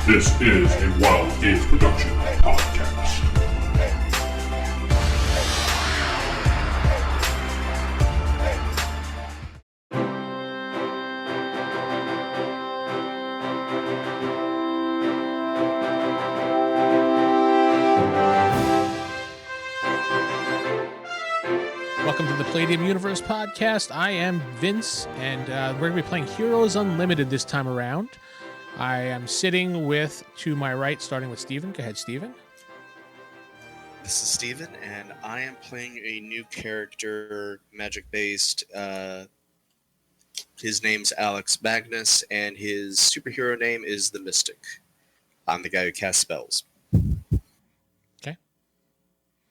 This is a Wild Age Production podcast. Welcome to the Palladium Universe podcast. I am Vince, and we're going to be playing Heroes Unlimited this time around. I am sitting with, to my right, starting with Steven. Go ahead, Steven. This is Steven, and I am playing a new character, magic-based. His name's Alex Magnus, and his superhero name is the Mystic. I'm the guy who casts spells. Okay.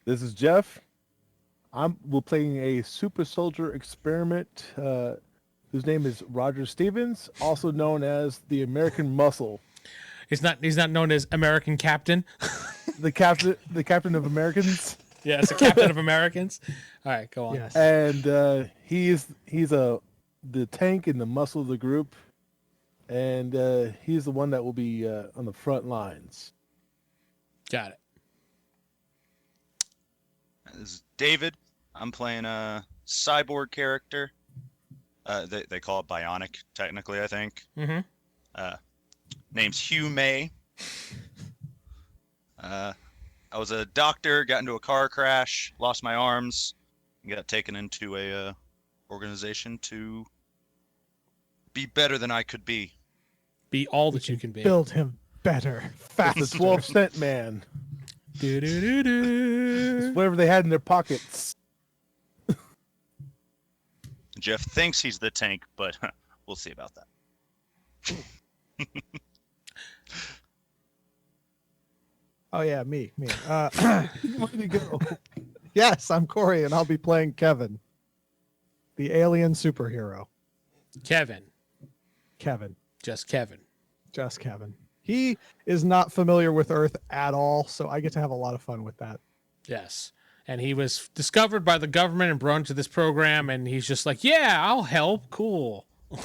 This is Geoff. We're playing a super soldier experiment whose name is Roger Stevens, also known as the American Muscle. He's not known as American Captain. the captain of Americans. Yeah, it's the Captain of Americans. All right, go on. Yes. And he's the tank and the muscle of the group, and he's the one that will be on the front lines. Got it. This is David. I'm playing a cyborg character. They call it bionic, technically, I think. Mm-hmm. Name's Hugh May. I was a doctor, got into a car crash, lost my arms, and got taken into a organization to be better than I could be. Be all that you can be. Build him better, faster. It's the 12-cent man. Do-do-do-do. It's whatever they had in their pockets. Geoff thinks he's the tank, but we'll see about that. Oh yeah, me. Where did he go? Yes, I'm Corey, and I'll be playing Kevin, the alien superhero. Kevin. Just Kevin. He is not familiar with Earth at all, so I get to have a lot of fun with that. Yes. And he was discovered by the government and brought into this program, and he's just like, yeah, I'll help. Cool. All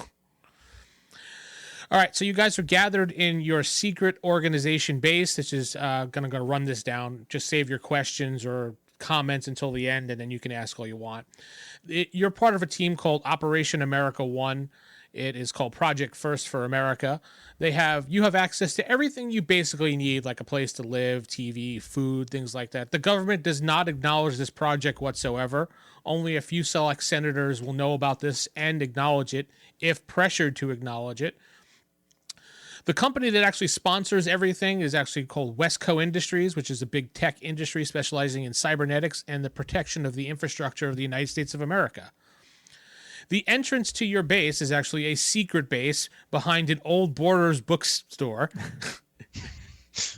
right, so you guys are gathered in your secret organization base, which is going to run this down. Just save your questions or comments until the end, and then you can ask all you want. You're part of a team called Operation America 1. It is called Project First for America. You have access to everything you basically need, like a place to live, TV, food, things like that. The government does not acknowledge this project whatsoever. Only a few select senators will know about this and acknowledge it, if pressured to acknowledge it. The company that actually sponsors everything is actually called Westco Industries, which is a big tech industry specializing in cybernetics and the protection of the infrastructure of the United States of America. The entrance to your base is actually a secret base behind an old Borders bookstore.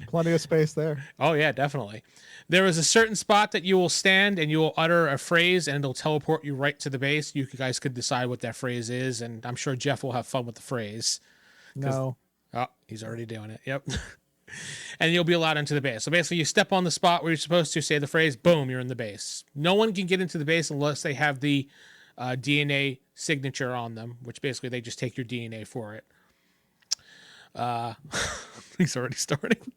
Plenty of space there. Oh, yeah, definitely. There is a certain spot that you will stand and you will utter a phrase and it'll teleport you right to the base. You guys could decide what that phrase is, and I'm sure Geoff will have fun with the phrase. No. Oh, he's already doing it. Yep. And you'll be allowed into the base. So basically you step on the spot where you're supposed to, say the phrase, boom, you're in the base. No one can get into the base unless they have the DNA signature on them, which basically they just take your DNA for it. He's already starting.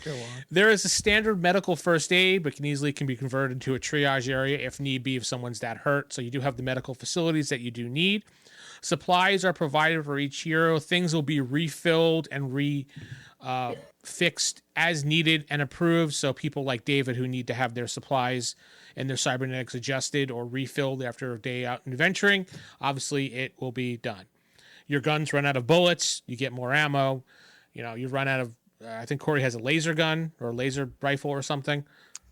Go on. There is a standard medical first aid, but can be converted to a triage area if need be, if someone's that hurt. So you do have the medical facilities that you do need. Supplies are provided for each hero. Things will be refilled and fixed as needed and approved. So people like David who need to have their supplies and their cybernetics adjusted or refilled after a day out adventuring, obviously it will be done. Your guns run out of bullets. You get more ammo. You run out of, I think Corey has a laser gun or a laser rifle or something.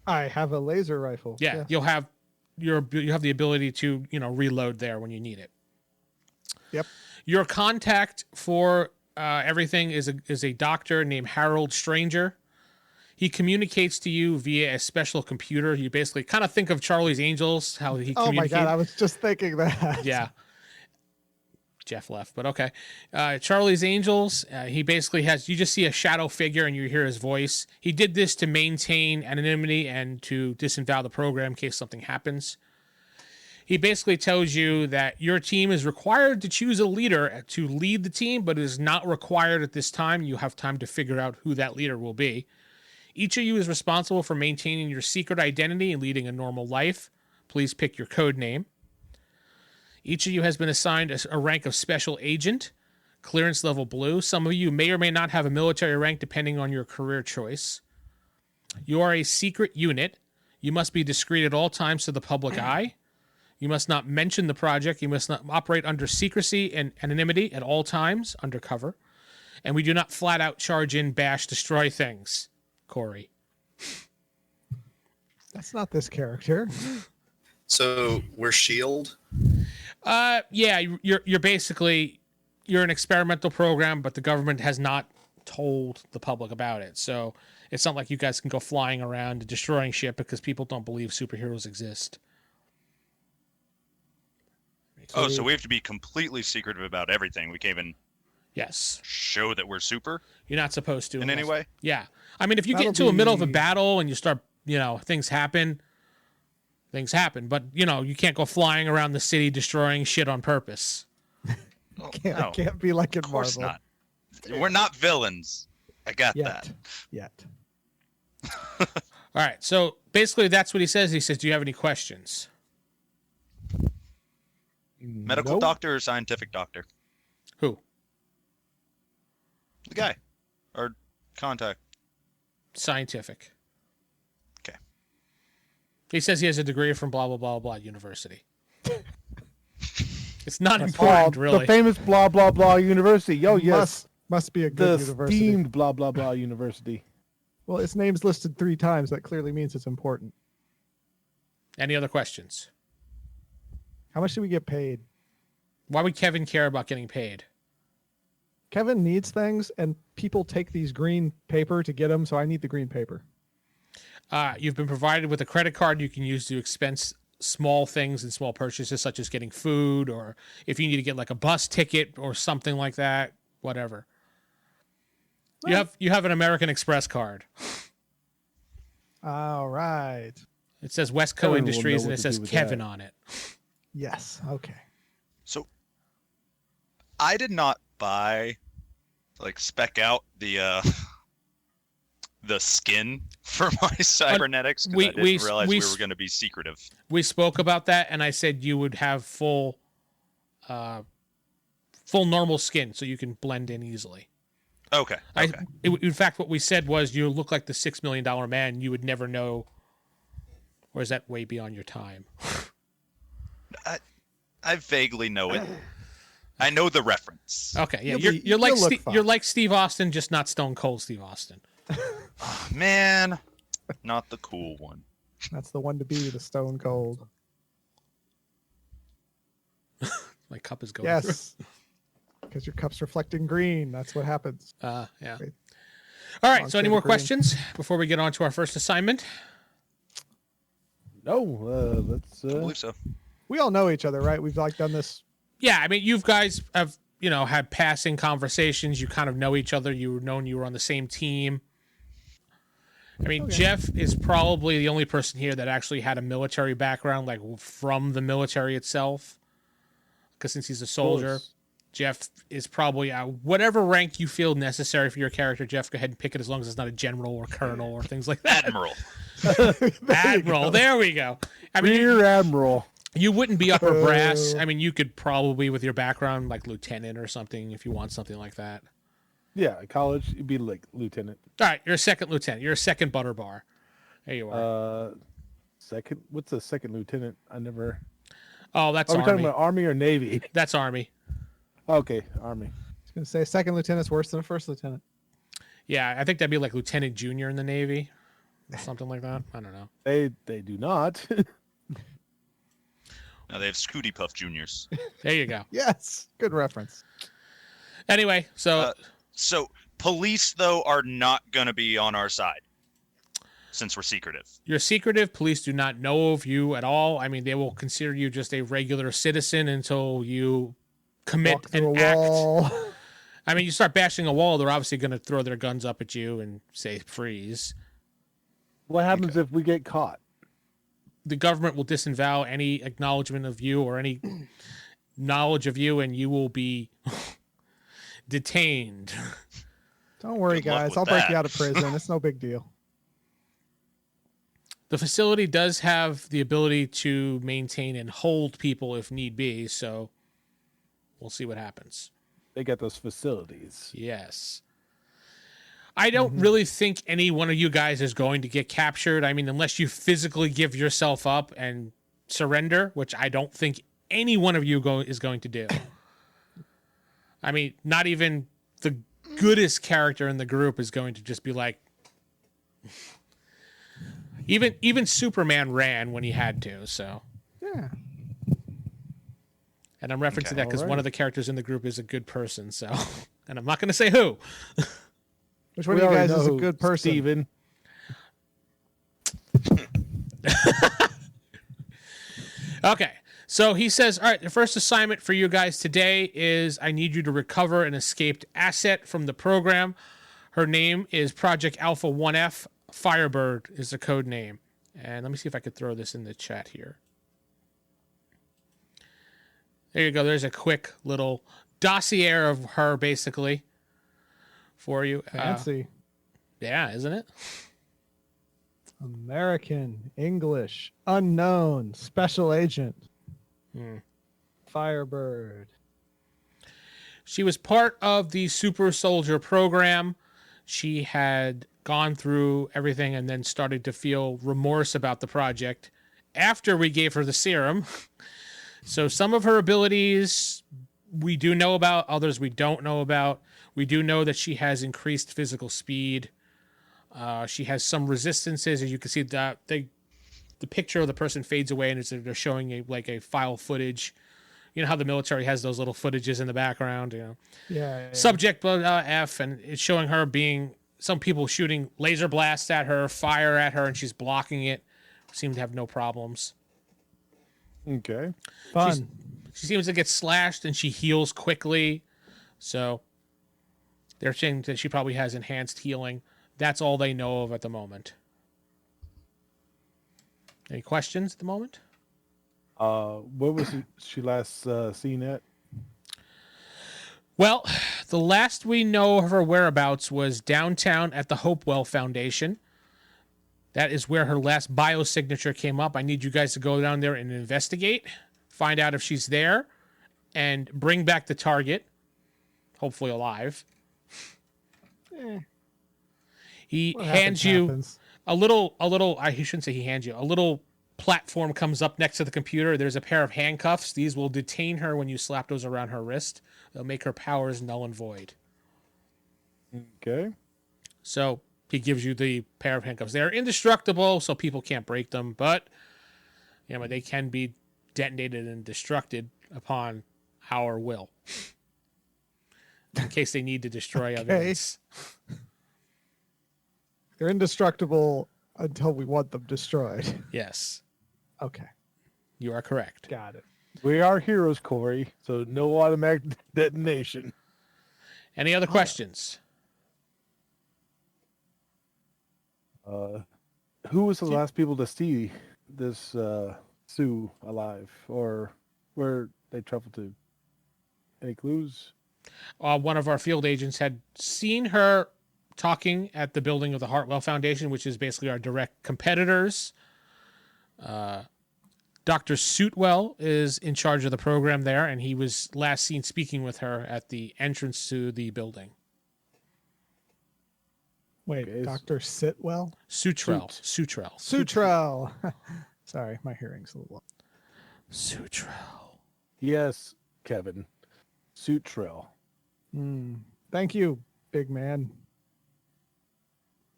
I have a laser rifle. Yeah. You'll have the ability to, reload there when you need it. Yep. Your contact for everything is a doctor named Harold Stranger. He communicates to you via a special computer. You basically kind of think of Charlie's Angels, how he communicates. Oh my God, I was just thinking that. Yeah. Geoff left, but okay. Charlie's Angels, he basically you just see a shadow figure and you hear his voice. He did this to maintain anonymity and to disavow the program in case something happens. He basically tells you that your team is required to choose a leader to lead the team, but it is not required at this time. You have time to figure out who that leader will be. Each of you is responsible for maintaining your secret identity and leading a normal life. Please pick your code name. Each of you has been assigned a rank of special agent, clearance level blue. Some of you may or may not have a military rank depending on your career choice. You are a secret unit. You must be discreet at all times to the public eye. You must not mention the project. You must not operate under secrecy and anonymity at all times, undercover. And we do not flat out charge in, bash, destroy things. Corey. That's not this character. So we're shield. Yeah, you're basically you're an experimental program, but the government has not told the public about it. So it's not like you guys can go flying around and destroying shit because people don't believe superheroes exist. Oh, so we have to be completely secretive about everything. We can't even Yes. show that we're super You're not supposed to. in any way? Yeah. I mean, if you get That'll into the middle of a be- battle and you start, things happen. But, you can't go flying around the city destroying shit on purpose. Oh, Can't be like in of course Marvel. not. We're not villains. I got Yet. that. Yet. All right. So basically, that's what he says. He says, do you have any questions? Medical Nope. doctor or scientific doctor? Who? The guy. Or contact. Scientific. Okay. He says he has a degree from blah, blah, blah, blah university. It's not Oh, important, really. the famous blah blah blah university. Yo, yes, Must be a the good university. steamed blah blah blah university. Well, its name's listed 3 times. That clearly means it's important. Any other questions? How much do we get paid? Why would Kevin care about getting paid? Kevin needs things, and people take these green paper to get them, so I need the green paper. You've been provided with a credit card you can use to expense small things and small purchases, such as getting food, or if you need to get like a bus ticket or something like that, whatever. You have an American Express card. All right. It says Westco Kevin will Industries know and what it to do says with Kevin that. on it. Yes. Okay. So I did not buy spec out the skin for my cybernetics because I didn't realize we were going to be secretive. We spoke about that, and I said you would have full normal skin, so you can blend in easily. Okay. In fact, what we said was you look like the $6 million man. You would never know, or is that way beyond your time? I vaguely know it. I know the reference. Okay, yeah, You'll look fine. you're like Steve Austin, just not Stone Cold Steve Austin. Oh, man, not the cool one. That's the one to be, the Stone Cold. My cup is going. Yes. Because your cup's reflecting green. That's what happens. Yeah. Great. All right. Long So, any shade more of green. questions before we get on to our first assignment? No, let's. I believe so. We all know each other, right? We've done this. Yeah, I mean, you guys have had passing conversations. You kind of know each other. You were on the same team. I mean, Okay. Geoff is probably the only person here that actually had a military background, like from the military itself. Because since he's a soldier, Geoff is probably whatever rank you feel necessary for your character. Geoff, go ahead and pick it as long as it's not a general or colonel or things like that. Admiral. Admiral, there we go. I mean, Rear Admiral. you wouldn't be upper brass. I mean, you could probably, with your background, like lieutenant or something, if you want something like that. Yeah, at college you'd be like lieutenant. All right, you're a second lieutenant. You're a second butter bar. There you are. Second. What's a second lieutenant? I never. Oh, that's Are we Army. talking about Army or Navy? That's Army. Okay, Army. I was going to say second lieutenant's worse than a first lieutenant. Yeah, I think that'd be like lieutenant junior in the Navy, or something like that. I don't know. They do not. Now they have Scooty Puff Juniors. There you go. Yes. Good reference. Anyway, so So police though are not going to be on our side since we're secretive. you're secretive. Police do not know of you at all. I mean, they will consider you just a regular citizen until you commit Walk through an a act. wall. I mean, you start bashing a wall, they're obviously going to throw their guns up at you and say freeze. What happens if we get caught? the government will disavow any acknowledgement of you or any knowledge of you, and you will be detained. Don't worry, Good luck guys. with I'll break that. you out of prison. It's no big deal. The facility does have the ability to maintain and hold people if need be, so we'll see what happens. They got those facilities. Yes. I don't really think any one of you guys is going to get captured. I mean, unless you physically give yourself up and surrender, which I don't think any one of you is going to do. I mean, not even the goodest character in the group is going to just be like... Even Superman ran when he had to, so... Yeah. And I'm referencing that because one Alright. of the characters in the group is a good person, so... And I'm not going to say who. Which one We of you already guys is a know good person? Steven. Okay, so he says, all right, the first assignment for you guys today is I need you to recover an escaped asset from the program. Her name is Project Alpha 1F. Firebird is the code name. And let me see if I could throw this in the chat here. There you go. There's a quick little dossier of her, basically, for you. Fancy. Yeah, isn't it? American, English, unknown, special agent. Firebird. She was part of the super soldier program. She had gone through everything and then started to feel remorse about the project after we gave her the serum. So some of her abilities we do know about, others we don't know about. We do know that she has increased physical speed. She has some resistances, as you can see. The picture of the person fades away, and they're showing a file footage. You know how the military has those little footages in the background. You know, Yeah. subject F, and it's showing her being some people shooting laser blasts at her, fire at her, and she's blocking it. Seems to have no problems. Okay. Fun. She seems to get slashed, and she heals quickly. So they're saying that she probably has enhanced healing. That's all they know of at the moment. Any questions at the moment? Where was she last seen at? Well, the last we know of her whereabouts was downtown at the Hopewell Foundation. That is where her last biosignature came up. I need you guys to go down there and investigate, find out if she's there, and bring back the target, hopefully alive. He What hands you happens. a little, he shouldn't say he hands you, a little platform comes up next to the computer. There's a pair of handcuffs. These will detain her when you slap those around her wrist. They'll make her powers null and void. Okay. So he gives you the pair of handcuffs. They're indestructible, so people can't break them, but they can be detonated and destructed upon our will. In case they need to destroy evidence. They're indestructible until we want them destroyed. Yes, Okay. you are correct. Got it. We are heroes, Corey, so no automatic detonation. Any other questions? Who was the last people to see this Sue alive, or where they traveled to? Any clues? One of our field agents had seen her talking at the building of the Hartwell Foundation, which is basically our direct competitors. Dr. Suitwell is in charge of the program there, and he was last seen speaking with her at the entrance to the building. Wait, Okay, Dr. Sitwell? Sutrell. Sutrell. Sorry, my hearing's a little low. Sutrell. Yes, Kevin. Sutrell. Thank you, big man.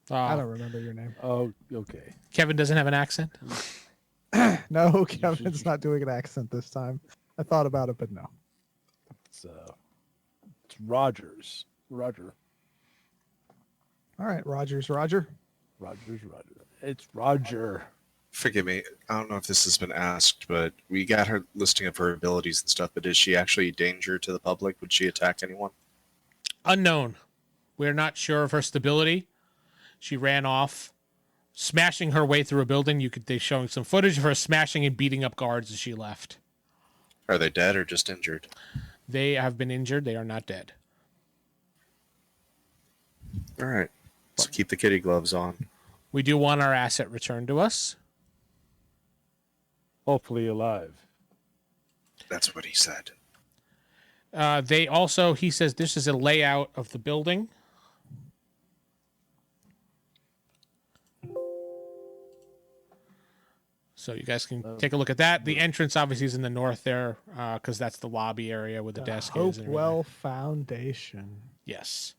I Uh, don't remember your name. Oh, okay. Kevin doesn't have an accent. No, Kevin's not doing an accent this time. I thought about it, but no. It's Rogers. Roger. All right, Rogers, Roger. Rogers. It's Roger. Forgive me. I don't know if this has been asked, but we got her listing of her abilities and stuff, but is she actually a danger to the public? Would she attack anyone? Unknown. We're not sure of her stability. She ran off. smashing her way through a building. They're showing some footage of her smashing and beating up guards as she left. Are they dead or just injured? They have been injured. They are not dead. All right. So keep the kitty gloves on. We do want our asset returned to us. Hopefully alive. That's what he said. He says this is a layout of the building. So you guys can take a look at that. The entrance obviously is in the north there, because that's the lobby area where the desk is. and Hopewell Foundation. Yes.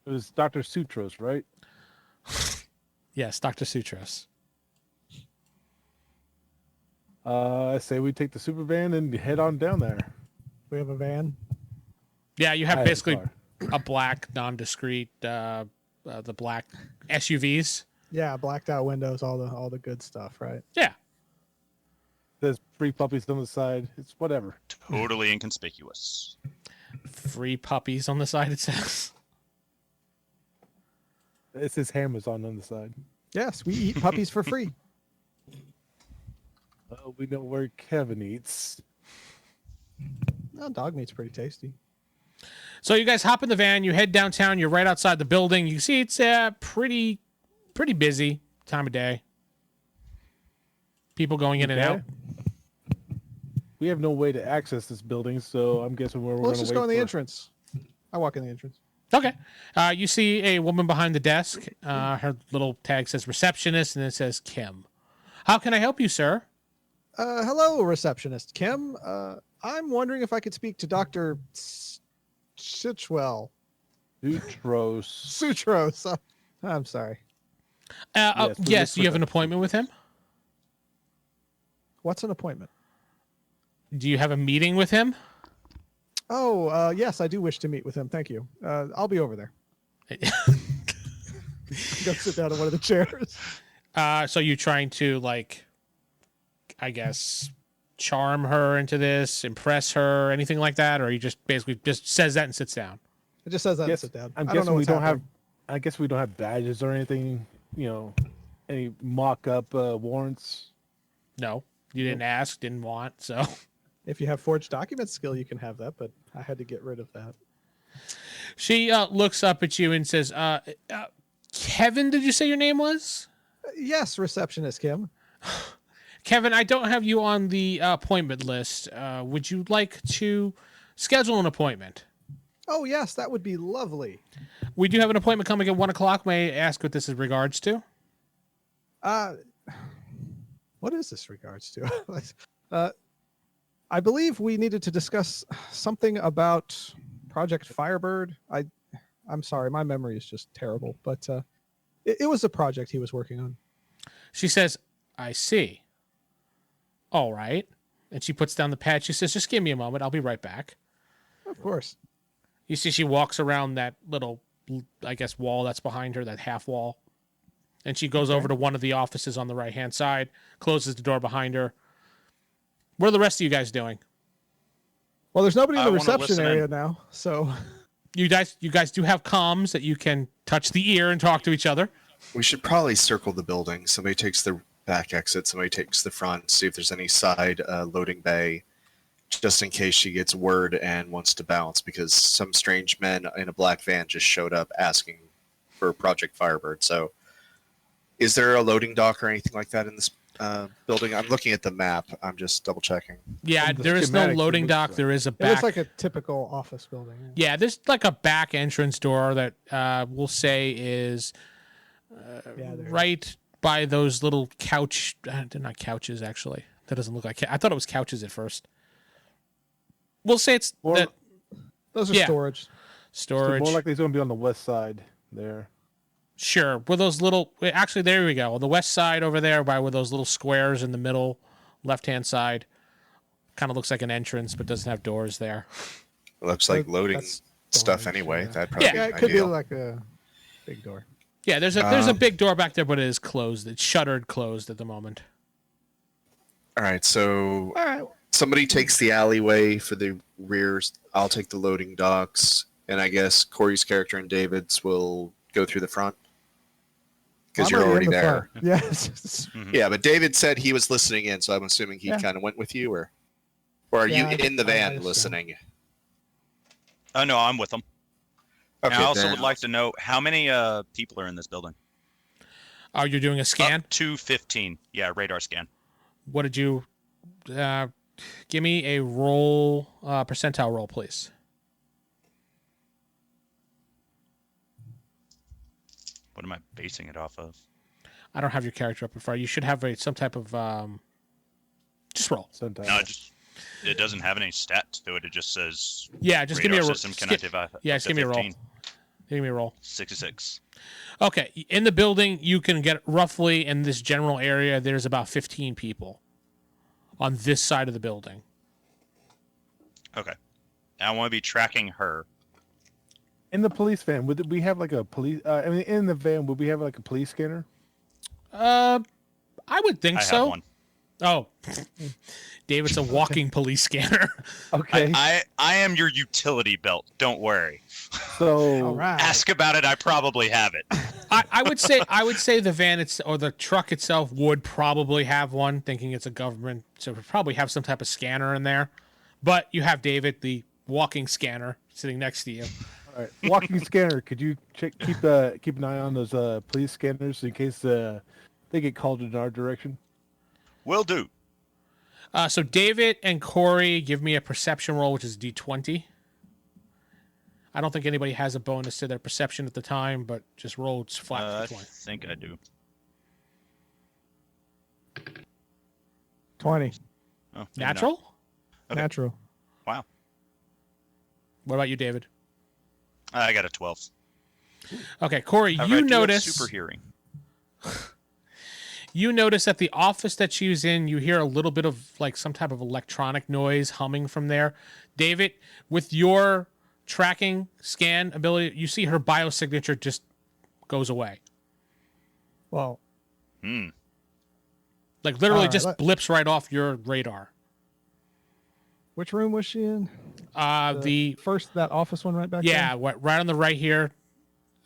It was Dr. Sutros, right? Yes, Dr. Sutros. I say we take the super van and head on down there. We have a van. Yeah, you I have have a basically car. a black, nondescript, the black SUVs. Yeah, blacked out windows, all the good stuff, right? Yeah. There's free puppies on the side. It's whatever. Totally inconspicuous. Free puppies on the side, it says. It says Amazon on the side. Yes, we eat puppies for free. We know where Kevin eats. Well, dog meat's pretty tasty. So you guys hop in the van, you head downtown, you're right outside the building. You see it's pretty busy time of day. People going in and out. We have no way to access this building, so I'm guessing we're Well, going let's to just go in the entrance. I walk in the entrance. Okay. You see a woman behind the desk. Her little tag says receptionist, and it says Kim. How can I help you, sir? Hello, receptionist Kim. I'm wondering if I could speak to Dr. Sitchwell. Sutros. I'm sorry. Yes, do you have an appointment with him? What's an appointment? Do you have a meeting with him? Oh, yes, I do wish to meet with him. Thank you. I'll be over there. Go sit down in one of the chairs. So you're trying to, like, I guess, charm her into this, impress her, anything like that? Or you just basically just says that and sits down? It just says that and Yes, sit down. I'm I don't know guessing we what's don't happening. have. I guess we don't have badges or anything. Any mock-up warrants. No, you didn't ask, didn't want, so. If you have forged document skill, you can have that, but I had to get rid of that. She looks up at you and says, Kevin, did you say your name was? Yes, receptionist Kim. Kevin, I don't have you on the appointment list. Would you like to schedule an appointment? Oh, yes, that would be lovely. We do have an appointment coming at 1 o'clock. May I ask what this is regards to? What is this regards to? I believe we needed to discuss something about Project Firebird. I'm sorry, my memory is just terrible, but it was a project he was working on. She says, I see. All right. And she puts down the pad. She says, just give me a moment. I'll be right back. Of course. You see she walks around that little, I guess, wall that's behind her, that half wall. And she goes over to one of the offices on the right-hand side, closes the door behind her. What are the rest of you guys doing? Well, there's nobody in I the wanna reception listen area in. now, so You guys do have comms that you can touch the ear and talk to each other. We should probably circle the building. Somebody takes the back exit, somebody takes the front, see if there's any side loading bay, just in case she gets word and wants to bounce, because some strange men in a black van just showed up asking for Project Firebird. So is there a loading dock or anything like that in this building? I'm looking at the map. I'm just double checking. Yeah, From the there is no schematics, it loading looks dock. like- There is a it looks back. like a typical office building. Yeah, there's like a back entrance door that we'll say is Yeah, there. right by those little couch. They're not couches, actually. That doesn't look like. I thought it was couches at first. We'll say it's Or- that Those are Yeah. storage. So storage. more likely it's going to be on the west side there. Sure. Where those little. Actually, there we go. On the west side over there, by where those little squares in the middle, left-hand side, kind of looks like an entrance, but doesn't have doors there. It looks like loading That's stuff storage, anyway. yeah. That'd probably Yeah, be Yeah, it could be ideal. like a big door. Yeah, there's a big door back there, but it is closed. It's shuttered, closed at the moment. All right, so All right. somebody takes the alleyway for the rears. I'll take the loading docks, and I guess Corey's character and David's will go through the front. because I'm you're already in the there. front. Yes. Mhm. Yeah, but David said he was listening in, so I'm assuming he Yeah. kind of went with you, or are Yeah, you in the I van assume. listening? Oh no, I'm with them. Okay, And I also then- would like to know how many people are in this building. Oh, you're doing a scan? Up to 15. Yeah, radar scan. What did you give me a roll, percentile roll, please? What am I basing it off of? I don't have your character up in front. You should have some type of just roll. Sometimes. No, it doesn't have any stats to it. It just says Yeah, just give me a radar roll. system Just can gi- activate. yeah, up just to give me a roll. 15. Give me a roll. 66. Okay, in the building, you can get roughly in this general area. There's about 15 people on this side of the building. Okay. And I want to be tracking her. In the police van, would we have like a police? I mean, in the van, would we have like a police scanner? I would think I so. have one. Oh, David's a walking police scanner. Okay. I am your utility belt. Don't worry. So All right. Ask about it. I probably have it. I would say the van or the truck itself would probably have one, thinking it's a government, so it would probably have some type of scanner in there. But you have David, the walking scanner, sitting next to you. all right, walking scanner. Could you keep an eye on those police scanners in case they get called in our direction? Will do. So David and Corey, give me a perception roll, which is D20. I don't think anybody has a bonus to their perception at the time, but just roll flat I for 20. think I do. 20. Oh, maybe not. Natural? Okay. Natural. Wow. What about you, David? I got a 12. Okay, Corey, However, I you do have notice super hearing. you notice at the office that she was in, you hear a little bit of like some type of electronic noise humming from there. David, with your tracking scan ability, you see her biosignature just goes away. Well, Hmm. Like literally Alright, just blips right off your radar. which room was she in? The First, that office one right back yeah, there? what right on the right here,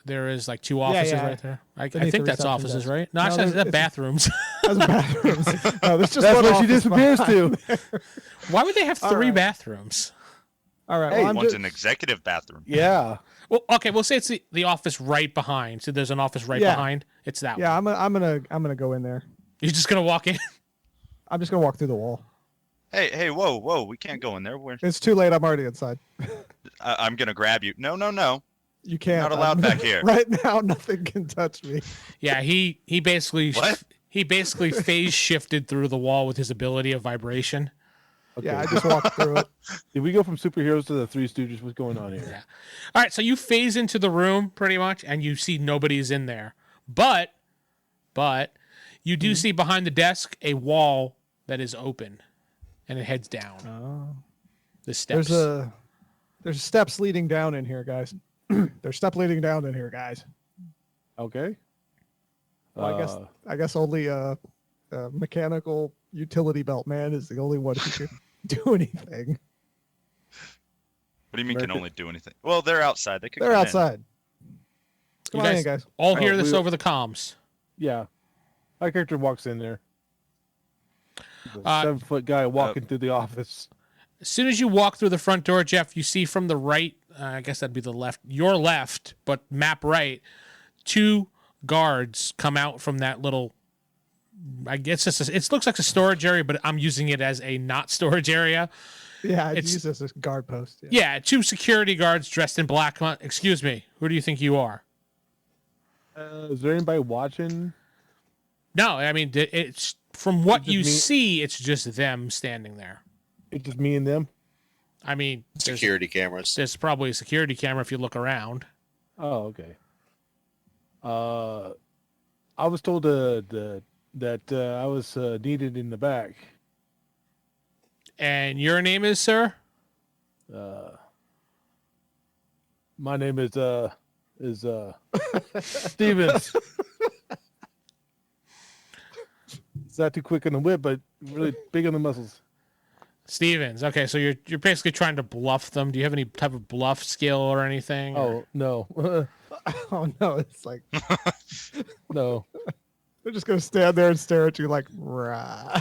there is like two offices yeah. right there. I Beneath think the that's reception offices, desk. right? No, No, actually, there's- that's it's- bathrooms. That's bathrooms. No, there's just That's one where she office disappears behind. to. Why would they have three Alright. bathrooms? All right. Hey, well, I'm One's just, an executive bathroom. Yeah. Well, okay, we'll say it's the office right behind. So there's an office right Yeah. behind. It's that one. yeah, I'm gonna go in there. You're just gonna walk in. I'm just gonna walk through the wall. Hey, whoa! We can't go in there. It's too late. I'm already inside. I'm gonna grab you. No. You can't. Not allowed back here. Right now, nothing can touch me. Yeah, he basically What? he basically phase shifted through the wall with his ability of vibration. Okay. Yeah, I just walked through it. Did we go from superheroes to the Three Stooges? What's going on here? Yeah. All right, so you phase into the room pretty much, and you see nobody's in there. But you do see behind the desk a wall that is open, and it heads down Oh. the steps. There's steps leading down in here, guys. There's steps leading down in here, guys. Okay. Well, I guess only a mechanical utility belt man is the only one who can do anything. What do you mean can America- only do anything? Well, they're outside. They could. They're come in. outside. You Come on guys in, guys. all hear Oh, this we- over the comms. Yeah. My character walks in there. The Uh, 7-foot guy walking through the office. As soon as you walk through the front door, Jeff, you see from the right, I guess that'd be the left, your left, but map right, two guards come out from that little, I guess it looks like a storage area, but I'm using it as a not storage area. Yeah, I It's- use this as guard post. Yeah. Yeah, two security guards dressed in black. Excuse me, who do you think you are? Is there anybody watching? No, I mean, it's from what It's just you me- see, it's just them standing there. It's just me and them. I mean, Security cameras. there's probably a security camera if you look around. Oh, okay. I was told that I was needed in the back. And your name is, sir? My name is Stevens. It's not too quick on the whip, but really big on the muscles. Stevens. Okay, so you're basically trying to bluff them. Do you have any type of bluff skill or anything? or- Oh no, Oh no, it's like no. They're just gonna stand there and stare at you like, rah.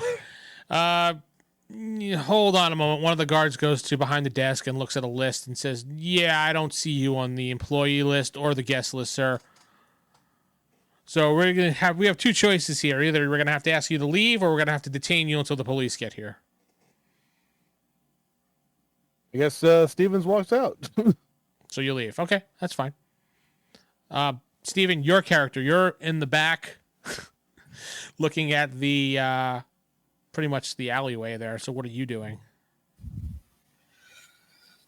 Hold on a moment. One of the guards goes to behind the desk and looks at a list and says, "Yeah, I don't see you on the employee list or the guest list, sir. So we have two choices here. Either we're gonna have to ask you to leave, or we're gonna have to detain you until the police get here." I guess Stevens walks out. So you leave. Okay, that's fine. Steven, your character, you're in the back looking at the pretty much the alleyway there. So what are you doing?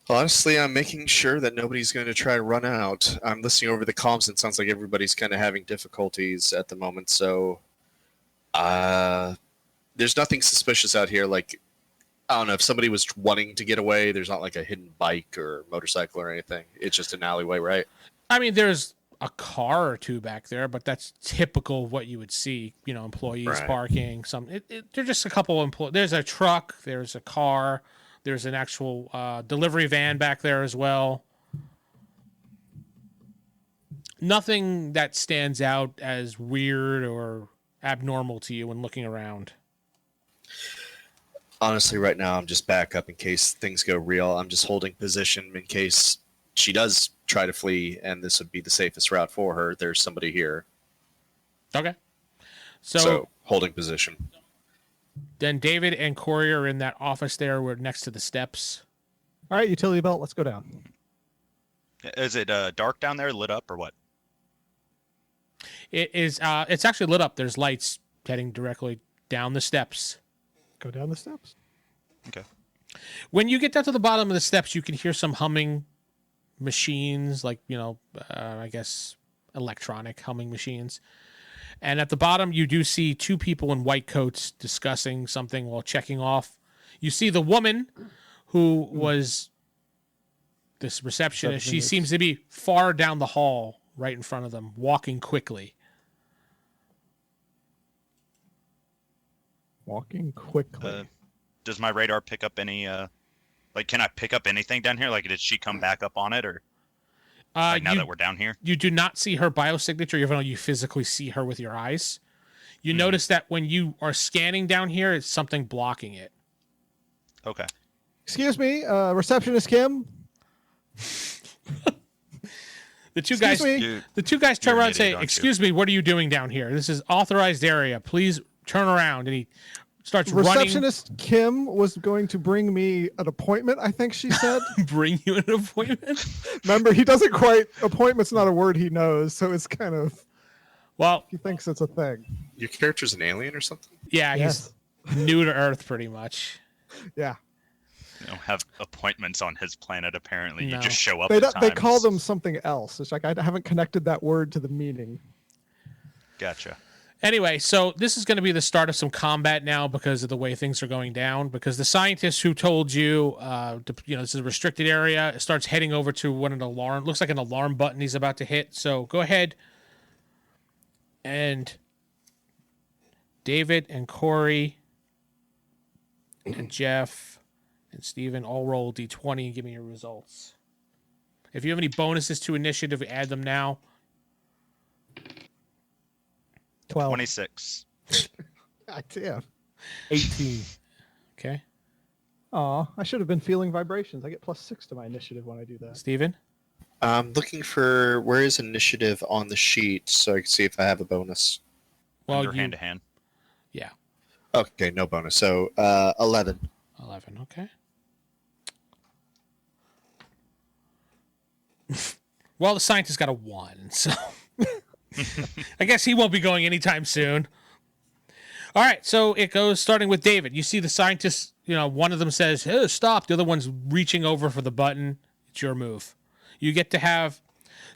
Honestly, I'm making sure that nobody's going to try to run out. I'm listening over the comms, and it sounds like everybody's kind of having difficulties at the moment. So, there's nothing suspicious out here. Like, I don't know, if somebody was wanting to get away, there's not like a hidden bike or motorcycle or anything. It's just an alleyway, right? I mean, there's a car or two back there, but that's typical of what you would see. You know, employees Right. parking. There's just a couple of There's a truck. There's a car. There's an actual delivery van back there as well. Nothing that stands out as weird or abnormal to you when looking around. Honestly, right now, I'm just back up in case things go real. I'm just holding position in case she does try to flee, and this would be the safest route for her. There's somebody here. Okay. So holding position. Then David and Corey are in that office there. We're next to the steps. All right, utility belt. Let's go down. Is it dark down there, lit up, or what? It is. It's actually lit up. There's lights heading directly down the steps. Go down the steps. Okay. When you get down to the bottom of the steps, you can hear some humming machines, like, I guess electronic humming machines. And at the bottom, you do see two people in white coats discussing something while checking off. You see the woman who was this receptionist. She seems to be far down the hall, right in front of them, walking quickly. Walking quickly. Does my radar pick up any? Can I pick up anything down here? Like, did she come back up on it, or now that we're down here? You do not see her biosignature, even though you physically see her with your eyes. You notice that when you are scanning down here, it's something blocking it. Okay. Excuse me, receptionist Kim. The two Excuse guys, me? the two guys turn You're an around and say, idiot, aren't you? "Excuse me, what are you doing down here? This is authorized area. Please turn around." And he starts Receptionist Kim was going to bring me an appointment, I think she said. running, bring you an appointment. Remember, he doesn't quite, appointment's not a word he knows, so it's kind of, Well, he thinks it's a thing. Your character's an alien or something? yeah, Yes. he's new to Earth, pretty much. Yeah. You don't have appointments on his planet. Apparently, No. you just show up. They, at they times. call them something else. It's like I haven't connected that word to the meaning. Gotcha. Anyway, so this is going to be the start of some combat now because of the way things are going down. Because the scientist who told you, this is a restricted area, starts heading over to what an alarm looks like an alarm button he's about to hit. So go ahead, and David and Corey and Geoff and Steven all roll d20 and give me your results. If you have any bonuses to initiative, add them now. 12. 26. God damn. 18. Okay, Aw, I should have been feeling vibrations. I get +6 to my initiative when I do that. Steven? I'm looking for where is initiative on the sheet so I can see if I have a bonus. Under hand to hand. Yeah. Okay, no bonus. So 11. 11, okay. Well, the scientist got a 1, so I guess he won't be going anytime soon. All right, so it goes starting with David. You see the scientist, one of them says, "Hey, stop." The other one's reaching over for the button. It's your move. You get to have,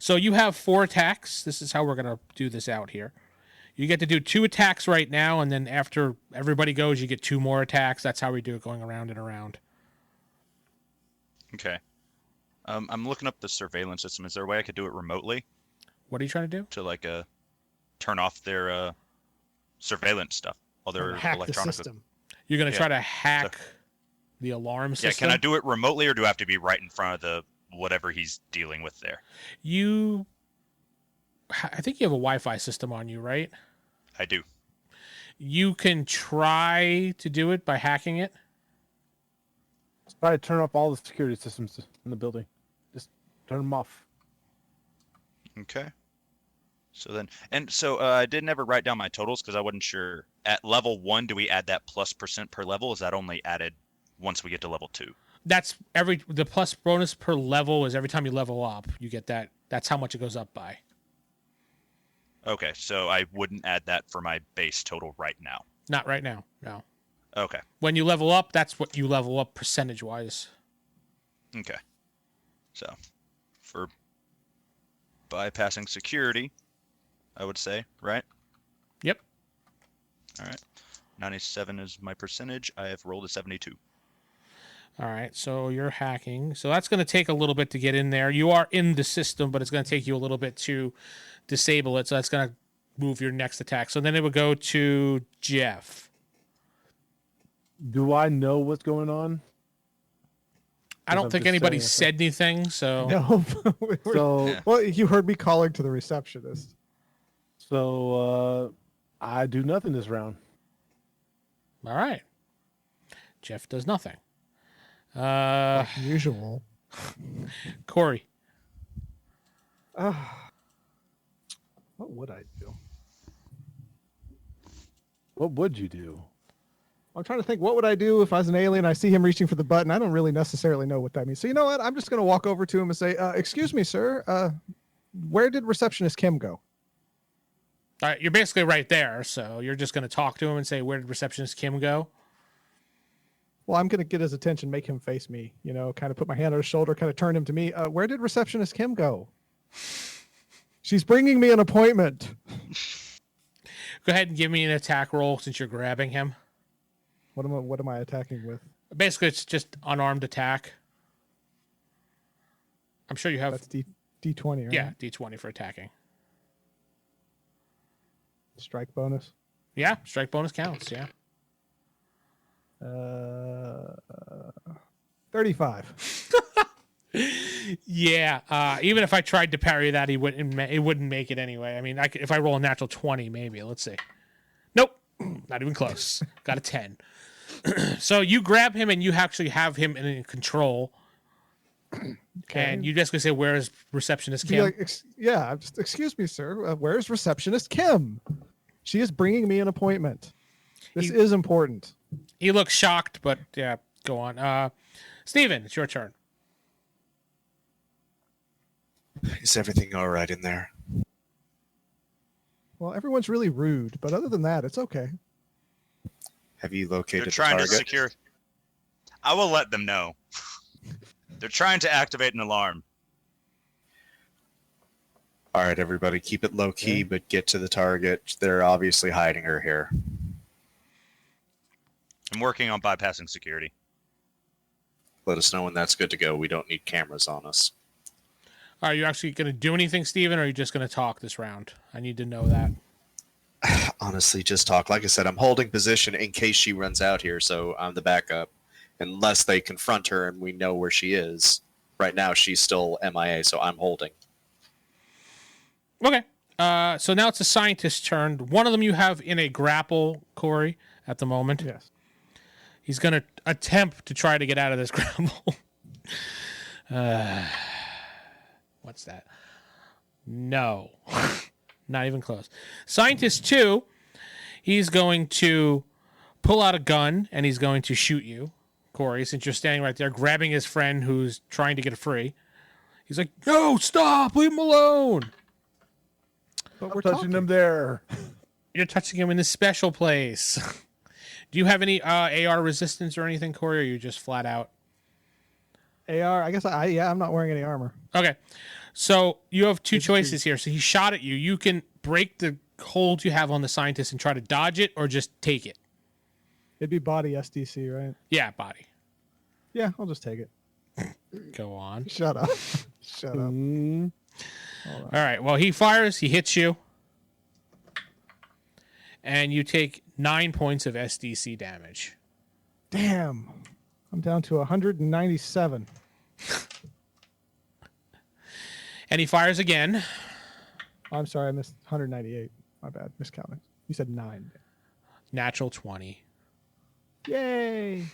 so you have 4 attacks. This is how we're going to do this out here. You get to do 2 attacks right now, and then after everybody goes, you get 2 more attacks. That's how we do it, going around and around. Okay. I'm looking up the surveillance system. Is there a way I could do it remotely What are you trying to do? to turn off their surveillance stuff? All their Hack the electronic. system. You're going to Yeah. try to hack the alarm Yeah, system? can I do it remotely, or do I have to be right in front of the whatever he's dealing with there? I think you have a Wi-Fi system on you, right? I do. You can try to do it by hacking it. Try to turn off all the security systems in the building. Just turn them off. Okay. So then, I didn't ever write down my totals because I wasn't sure. At level 1, do we add that +% per level? Is that only added once we get to level 2? That's the plus bonus per level is every time you level up, you get that. That's how much it goes up by. Okay, so I wouldn't add that for my base total right now. Not right now, no. Okay. When you level up, that's what you level up percentage-wise. Okay. So, for bypassing security, I would say, right? Yep. All right. 97 is my percentage. I have rolled a 72. All right, so you're hacking. So that's going to take a little bit to get in there. You are in the system, but it's going to take you a little bit to disable it. So that's going to move your next attack. So then it would go to Geoff. Do I know what's going on? I don't think anybody said anything, so... No. So, Yeah. Well, you heard me calling to the receptionist. so I do nothing this round. All right. Geoff does nothing. Like usual. Corey. What would I do? What would you do? I'm trying to think, what would I do if I was an alien? I see him reaching for the button. I don't really necessarily know what that means. So you know what? I'm just going to walk over to him and say, excuse me, sir. Where did receptionist Kim go? All right, you're basically right there, so you're just going to talk to him and say, where did receptionist Kim go? Well, I'm going to get his attention, make him face me, kind of put my hand on his shoulder, kind of turn him to me. Where did receptionist Kim go? She's bringing me an appointment. Go ahead and give me an attack roll since you're grabbing him. What am I attacking with? Basically, it's just unarmed attack. I'm sure you have... That's D20, right? Yeah, D20 for attacking. Strike bonus. Yeah, strike bonus counts, yeah. 35. Yeah, even if I tried to parry that, it wouldn't make it anyway. I mean, if I roll a natural 20, maybe. Let's see. Nope, not even close. Got a 10. So you grab him and you actually have him in control. Okay. And you just gonna say, "Where is receptionist Kim?" Like, just excuse me, sir. Where's receptionist Kim? She is bringing me an appointment. This is important. He looks shocked, but yeah, go on. Steven, it's your turn. Is everything all right in there? Well, everyone's really rude, but other than that, it's okay. Have you located They're the trying to target? secure. I will let them know. They're trying to activate an alarm. All right, everybody, keep it low key, but get to the target. They're obviously hiding her here. I'm working on bypassing security. Let us know when that's good to go. We don't need cameras on us. Are you actually going to do anything, Steven, or are you just going to talk this round? I need to know that. Honestly, just talk. Like I said, I'm holding position in case she runs out here, so I'm the backup. Unless they confront her and we know where she is. Right now, she's still MIA, so I'm holding. Okay. So now it's the scientist's turn. One of them you have in a grapple, Corey, at the moment. Yes. He's going to attempt to try to get out of this grapple. What's that? No. Not even close. Scientist 2, he's going to pull out a gun and he's going to shoot you, Corey, since you're standing right there grabbing his friend who's trying to get free. He's like, no, stop, leave him alone. But I'm we're touching talking. them there. You're touching him in this special place. Do you have any AR resistance or anything, Corey, or are you just flat out? AR, I guess I'm not wearing any armor. Okay. So you have two choices here. So he shot at you. You can break the hold you have on the scientist and try to dodge it or just take it. It'd be body SDC, right? Yeah, body. Yeah, I'll just take it. Go on. Shut up. Shut up. All right. Well, he fires. He hits you. And you take 9 points of SDC damage. Damn. I'm down to 197. And he fires again. Oh, I'm sorry, I missed 198. My bad, miscounting. You said 9. Natural 20. Yay!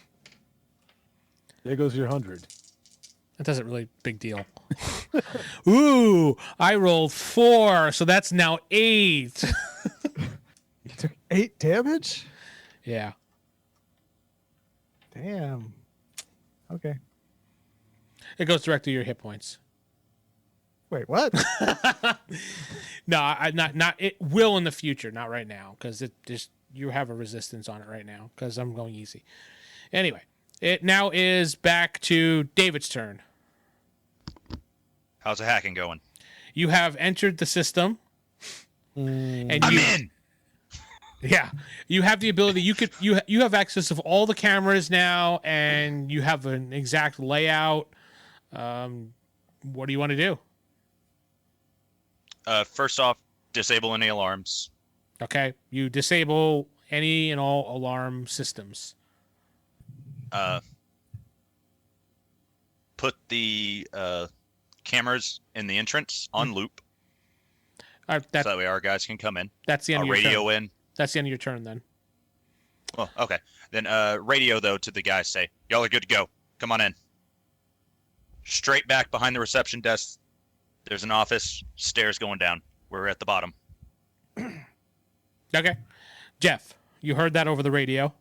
There goes your 100. That doesn't really big deal. Ooh, I rolled 4, so that's now 8. You took 8 damage? Yeah. Damn. Okay. It goes directly to your hit points. Wait, what? No, not it will in the future, not right now, because it just you have a resistance on it right now because I'm going easy. Anyway, it now is back to David's turn. How's the hacking going? You have entered the system, and I'm in. Yeah, you have the ability. You have access of all the cameras now, and you have an exact layout. What do you want to do? First off, disable any alarms. Okay, you disable any and all alarm systems. Put the cameras in the entrance on loop, so that way our guys can come in. That's the end of your radio turn. in. That's the end of your turn then. Well, okay. Then radio, though, to the guys. Say, y'all are good to go. Come on in. Straight back behind the reception desk. There's an office. Stairs going down. We're at the bottom. Okay. Geoff, you heard that over the radio.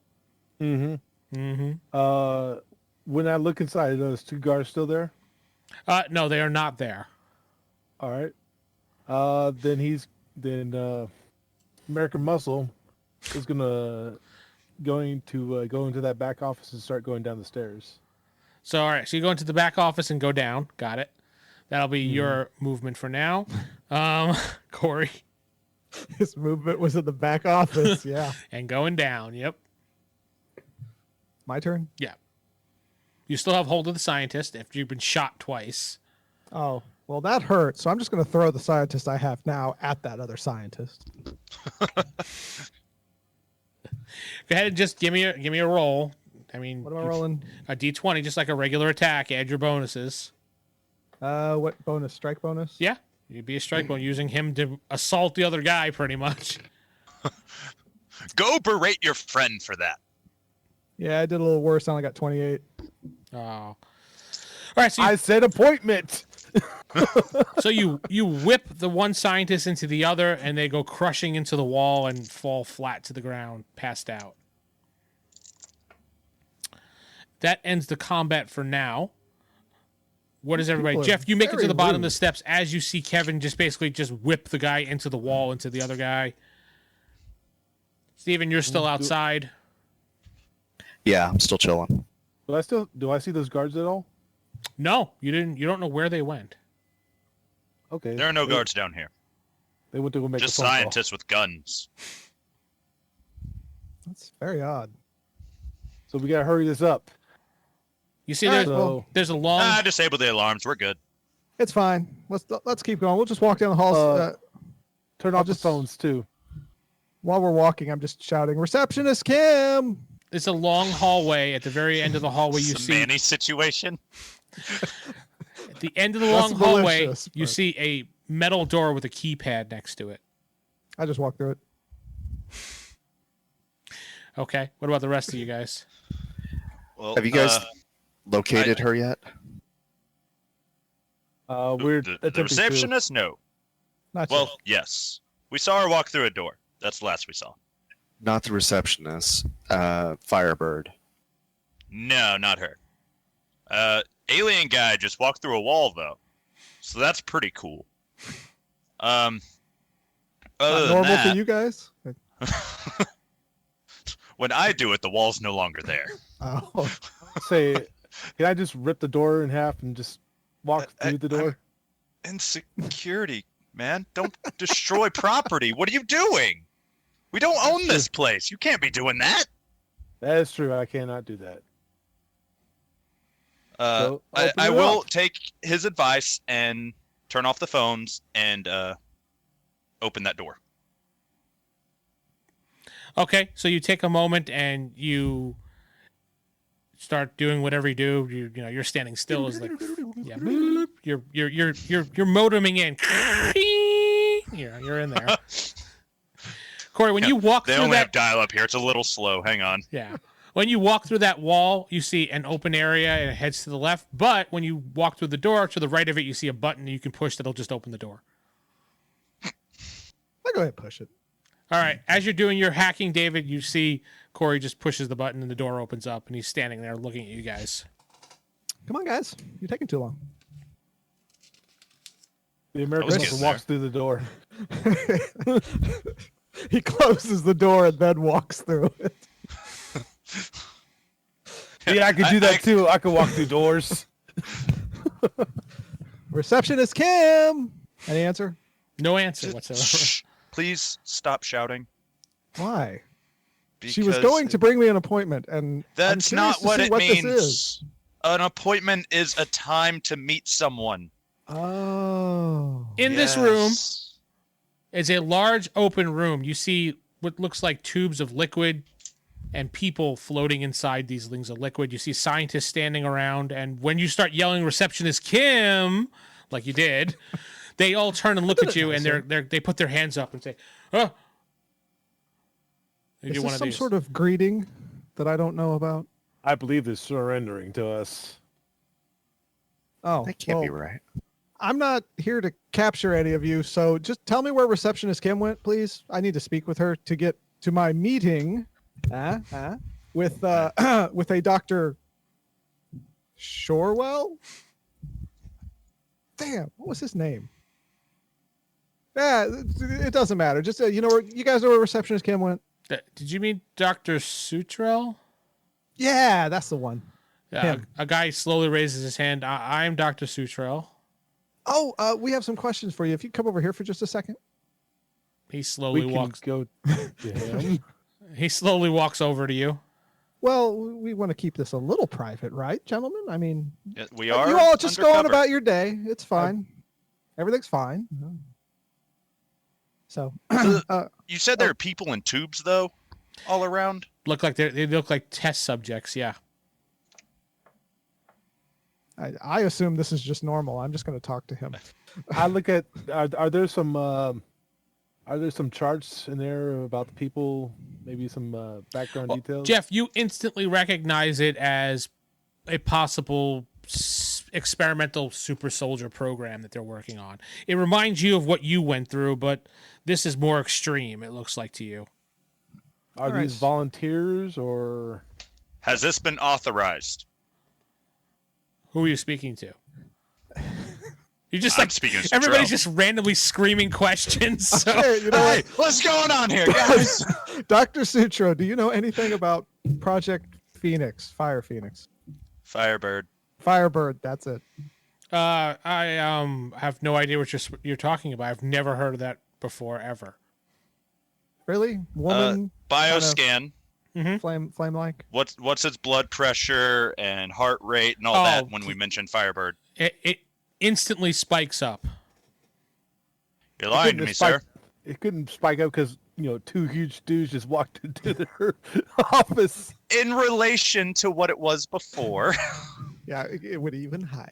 Mm-hmm. Mm-hmm. When I look inside, are those 2 guards still there? No, they are not there. All right. Then American Muscle is going to go into that back office and start going down the stairs. So, all right. So you go into the back office and go down. Got it. That'll be your movement for now. Corey. His movement was in the back office. Yeah. And going down. Yep. My turn? Yeah. You still have hold of the scientist after you've been shot twice. Oh, well, that hurt. So I'm just going to throw the scientist I have now at that other scientist. Go ahead and just give me a roll. I mean, What am I rolling? A D20, just like a regular attack. Add your bonuses. What bonus? Strike bonus? Yeah, you'd be a strike one using him to assault the other guy, pretty much. Go berate your friend for that. Yeah, I did a little worse. I only got 28. Oh, all right. So I said appointment. so you whip the one scientist into the other, and they go crushing into the wall and fall flat to the ground, passed out. That ends the combat for now. What is everybody? People are Geoff, you make it to very the bottom of rude. the steps as you see Kevin just basically just whip the guy into the wall, into the other guy. Steven, you're still outside. Yeah, I'm still chilling. Do I see those guards at all? No, you didn't. You don't know where they went. Okay. There are no guards down here. They went to go make Just a phone call. scientists with guns. That's very odd. So we gotta hurry this up. You see, All there's, right, well- there's a long. Disable the alarms. We're good. It's fine. Let's keep going. We'll just walk down the halls. Turn I'll off just- the phones too. While we're walking, I'm just shouting, "Receptionist Kim!" It's a long hallway. At the very end of the hallway, you It's a see Manny situation. at the end of the That's long hallway, delicious, you but- see a metal door with a keypad next to it. I just walked through it. Okay. What about the rest of you guys? Well, Have you guys located her yet? We're the attempting to. receptionist? No. Not Well, yet. yes. We saw her walk through a door. That's the last we saw. Not the receptionist. Firebird. No, not her. Alien guy just walked through a wall though, so that's pretty cool. Other Not than normal that, to you guys? when I do it, the wall's no longer there. Oh, Say, can I just rip the door in half and just walk I- through the door? Insecurity, man. Don't destroy property. What are you doing? We don't own this place. You can't be doing that. That is true. I cannot do that. So, I open it will up. take his advice and turn off the phones and open that door. Okay, so you take a moment and you start doing whatever you do. You know you're standing still as like yeah, you're modeming in. You're in there. Corey, when you walk They through only that, have dial up here. It's a little slow. Hang on. yeah, when you walk through that wall, you see an open area and it heads to the left. But when you walk through the door, to the right of it, you see a button you can push that'll just open the door. I'll go ahead and push it. All right. As you're doing your hacking, David, you see Corey just pushes the button and the door opens up, and he's standing there looking at you guys. Come on, guys. You're taking too long. The American getting Muscle walks through the door. He closes the door and then walks through it. Yeah, I could do that too. I could walk through doors. Receptionist Kim. Any answer? No answer whatsoever. Shh. Please stop shouting. Why? She was because going to bring me an appointment, and That's I'm not curious to what see it what means. This is. An appointment is a time to meet someone. Oh. In this room Yes. is a large open room. You see what looks like tubes of liquid and people floating inside these things of liquid. You see scientists standing around, and when you start yelling "Receptionist Kim," like you did, they all turn and look at you, and they put their hands up and say, "Oh." They Is do this one of some these. sort of greeting that I don't know about? I believe they're surrendering to us. Oh, That can't be well, right. I'm not here to capture any of you, so just tell me where Receptionist Kim went, please. I need to speak with her to get to my meeting with with a Dr. Shorewell. Damn, what was his name? Yeah, it doesn't matter. Just you guys know where Receptionist Kim went? Did you mean Dr. Sutrell? Yeah, that's the one. Yeah, Him. a guy slowly raises his hand. I'm Dr. Sutrell. Oh, we have some questions for you. If you come over here for just a second. He slowly We can walks. go to him. He slowly walks over to you. Well, we want to keep this a little private, right, gentlemen? I mean, Yeah, we are. you all just go on undercover. about your day. It's fine. Everything's fine. So, You said there are people in tubes, though, all around. Look like they look like test subjects. Yeah. I assume this is just normal. I'm just going to talk to him. I look at. Are there some charts in there about the people? Maybe some background details. Geoff, you instantly recognize it as a possible experimental super soldier program that they're working on. It reminds you of what you went through, but this is more extreme, it looks like to you. Are All right. these volunteers or? Has this been authorized? Who are you speaking to? You just I'm like speaking to everybody's Joe. just randomly screaming questions. So Hey, you know Hey, what's going on here, guys? what? Dr. Sutro, do you know anything about Project Phoenix, Fire Phoenix? Firebird. Firebird, that's it. I have no idea what you're talking about. I've never heard of that before ever. Really? Woman, Bioscan. flame like? What's its blood pressure and heart rate and all Oh. that when we mention Firebird? It instantly spikes up. You're lying to me, sir. It couldn't spike up because two huge dudes just walked into their office. In relation to what it was before. Yeah, it would even high.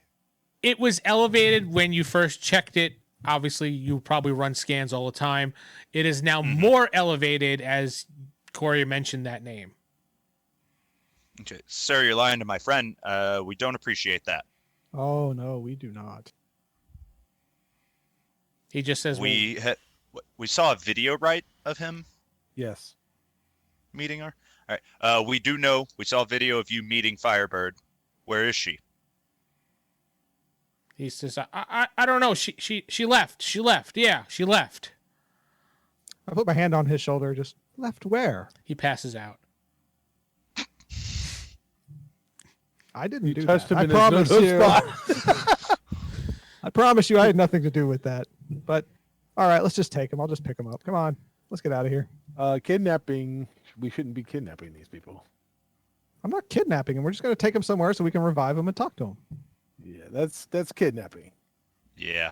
It was elevated when you first checked it. Obviously, you probably run scans all the time. It is now more elevated as Corey mentioned that name. Okay, sir, you're lying to my friend. We don't appreciate that. Oh, no, we do not. He just says, We saw a video, right, of him Yes. meeting her. All right. We do know we saw a video of you meeting Firebird. Where is she? he says, I don't know. She left. She left. Yeah, she left. I put my hand on his shoulder, just left where? He passes out. I didn't do Touched that. him I in promise his you. spot. I promise you I had nothing to do with that. But all right, let's just take him. I'll just pick him up. Come on. Let's get out of here. Kidnapping. We shouldn't be kidnapping these people. I'm not kidnapping him. We're just going to take him somewhere so we can revive him and talk to him. Yeah, that's kidnapping. Yeah.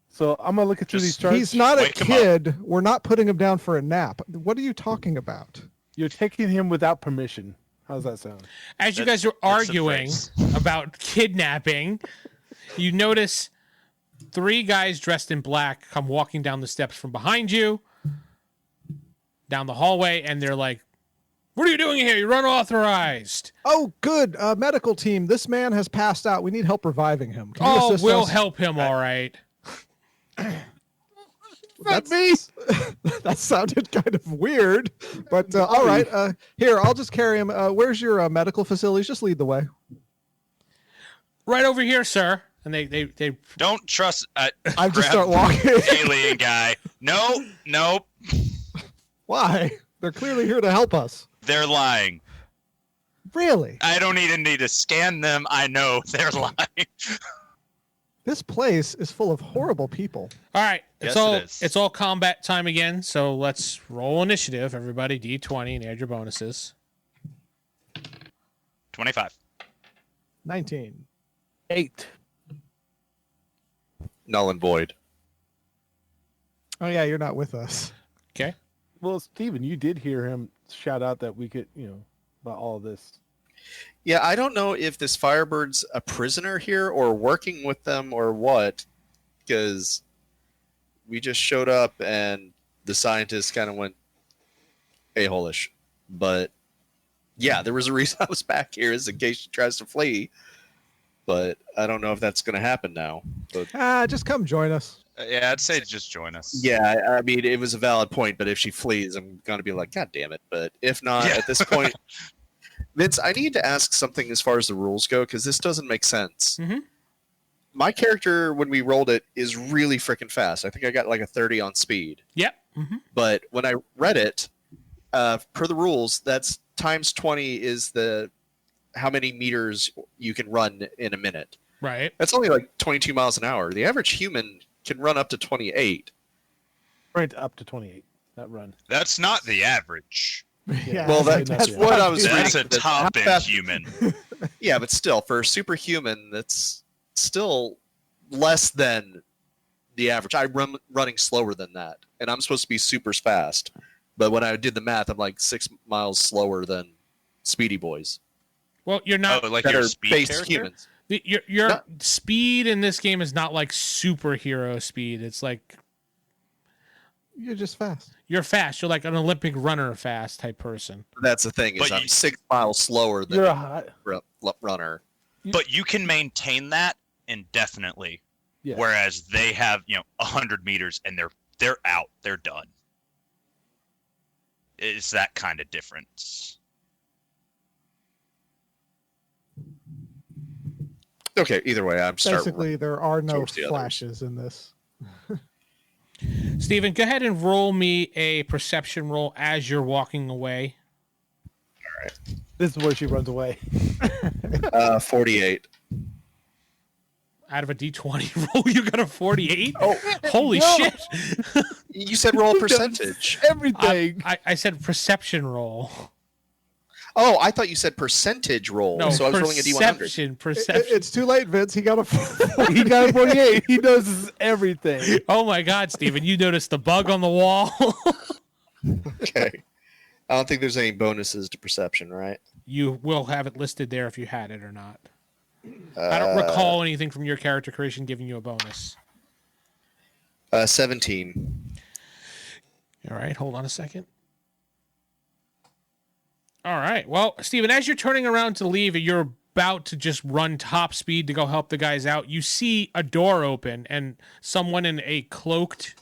So I'm gonna look at through these Just- charts. He's not a wake him up. kid. We're not putting him down for a nap. What are you talking about? You're taking him without permission. How's that sound? As you That's- guys are that's the arguing phrase. about kidnapping, you notice 3 guys dressed in black come walking down the steps from behind you. down the hallway, and they're like, "What are you doing here? You're unauthorized." Oh, good. Medical team. This man has passed out. We need help reviving him. Can you Oh, assist we'll us? help him. All right. That's me. That sounded kind of weird, but all right. Here, I'll just carry him. Where's your medical facilities? Just lead the way. Right over here, sir. And they Don't trust. I just start grab walking. Alien guy. Nope. Why? They're clearly here to help us. They're lying. Really? I don't even need to scan them. I know they're lying. This place is full of horrible people. All right. Yes, it is. It's all combat time again. So let's roll initiative, everybody. D20 and add your bonuses. 25. 19. 8. Null and void. Oh yeah, you're not with us. Okay. Well, Steven, you did hear him shout out that we could, about all this. Yeah, I don't know if this Firebird's a prisoner here or working with them or what, because we just showed up and the scientists kind of went a-hole-ish. But yeah, there was a reason I was back here is in case she tries to flee. But I don't know if that's going to happen now. But Just come join us. Yeah, I'd say just join us. yeah, I mean, it was a valid point, but if she flees, I'm going to be like, God damn it. But if not, Yeah. at this point, Vince, I need to ask something as far as the rules go, because this doesn't make sense. Mm-hmm. My character, when we rolled it, is really freaking fast. I think I got like a 30 on speed. Yep. Mm-hmm. But when I read it, per the rules, that's times 20 is the how many meters you can run in a minute. Right. That's only like 22 miles an hour. The average human can run up to 28. Right up to 28. That run. That's not the average. Yeah. Well, that's that's yeah. what I was That's a reading. top How end fast- human. Yeah, but still, for a superhuman, that's still less than the average. I'm running slower than that, and I'm supposed to be super fast. But when I did the math, I'm like 6 miles slower than Speedy Boys Well, you're not. Oh, like that your are speed based character? humans. Your No. speed in this game is not like superhero speed. It's like You're just fast. you're fast. You're like an Olympic runner fast type person. That's the thing is But I'm you- 6 miles slower than You're a a hot. runner. But you can maintain that indefinitely. Yeah. Whereas they have, 100 meters and they're out. They're done. It's that kind of difference. Okay, either way, I'm starting. Basically, there are no towards the others. flashes in this. Steven, go ahead and roll me a perception roll as you're walking away. This is where she runs away. 48. Out of a D20 roll, you got a 48? Oh, Holy no. shit. you said roll a percentage. Everything. I said perception roll. Oh, I thought you said percentage roll. No, so I was rolling a D100. perception. It's too late, Vince. He got a. He got a 48. He knows everything. Oh my God, Steven, you noticed the bug on the wall? Okay. I don't think there's any bonuses to perception, right? You will have it listed there if you had it or not. I don't recall anything from your character creation giving you a bonus. 17. All right, hold on a second. All right. Well, Steven, as you're turning around to leave and you're about to just run top speed to go help the guys out, you see a door open and someone in a cloaked,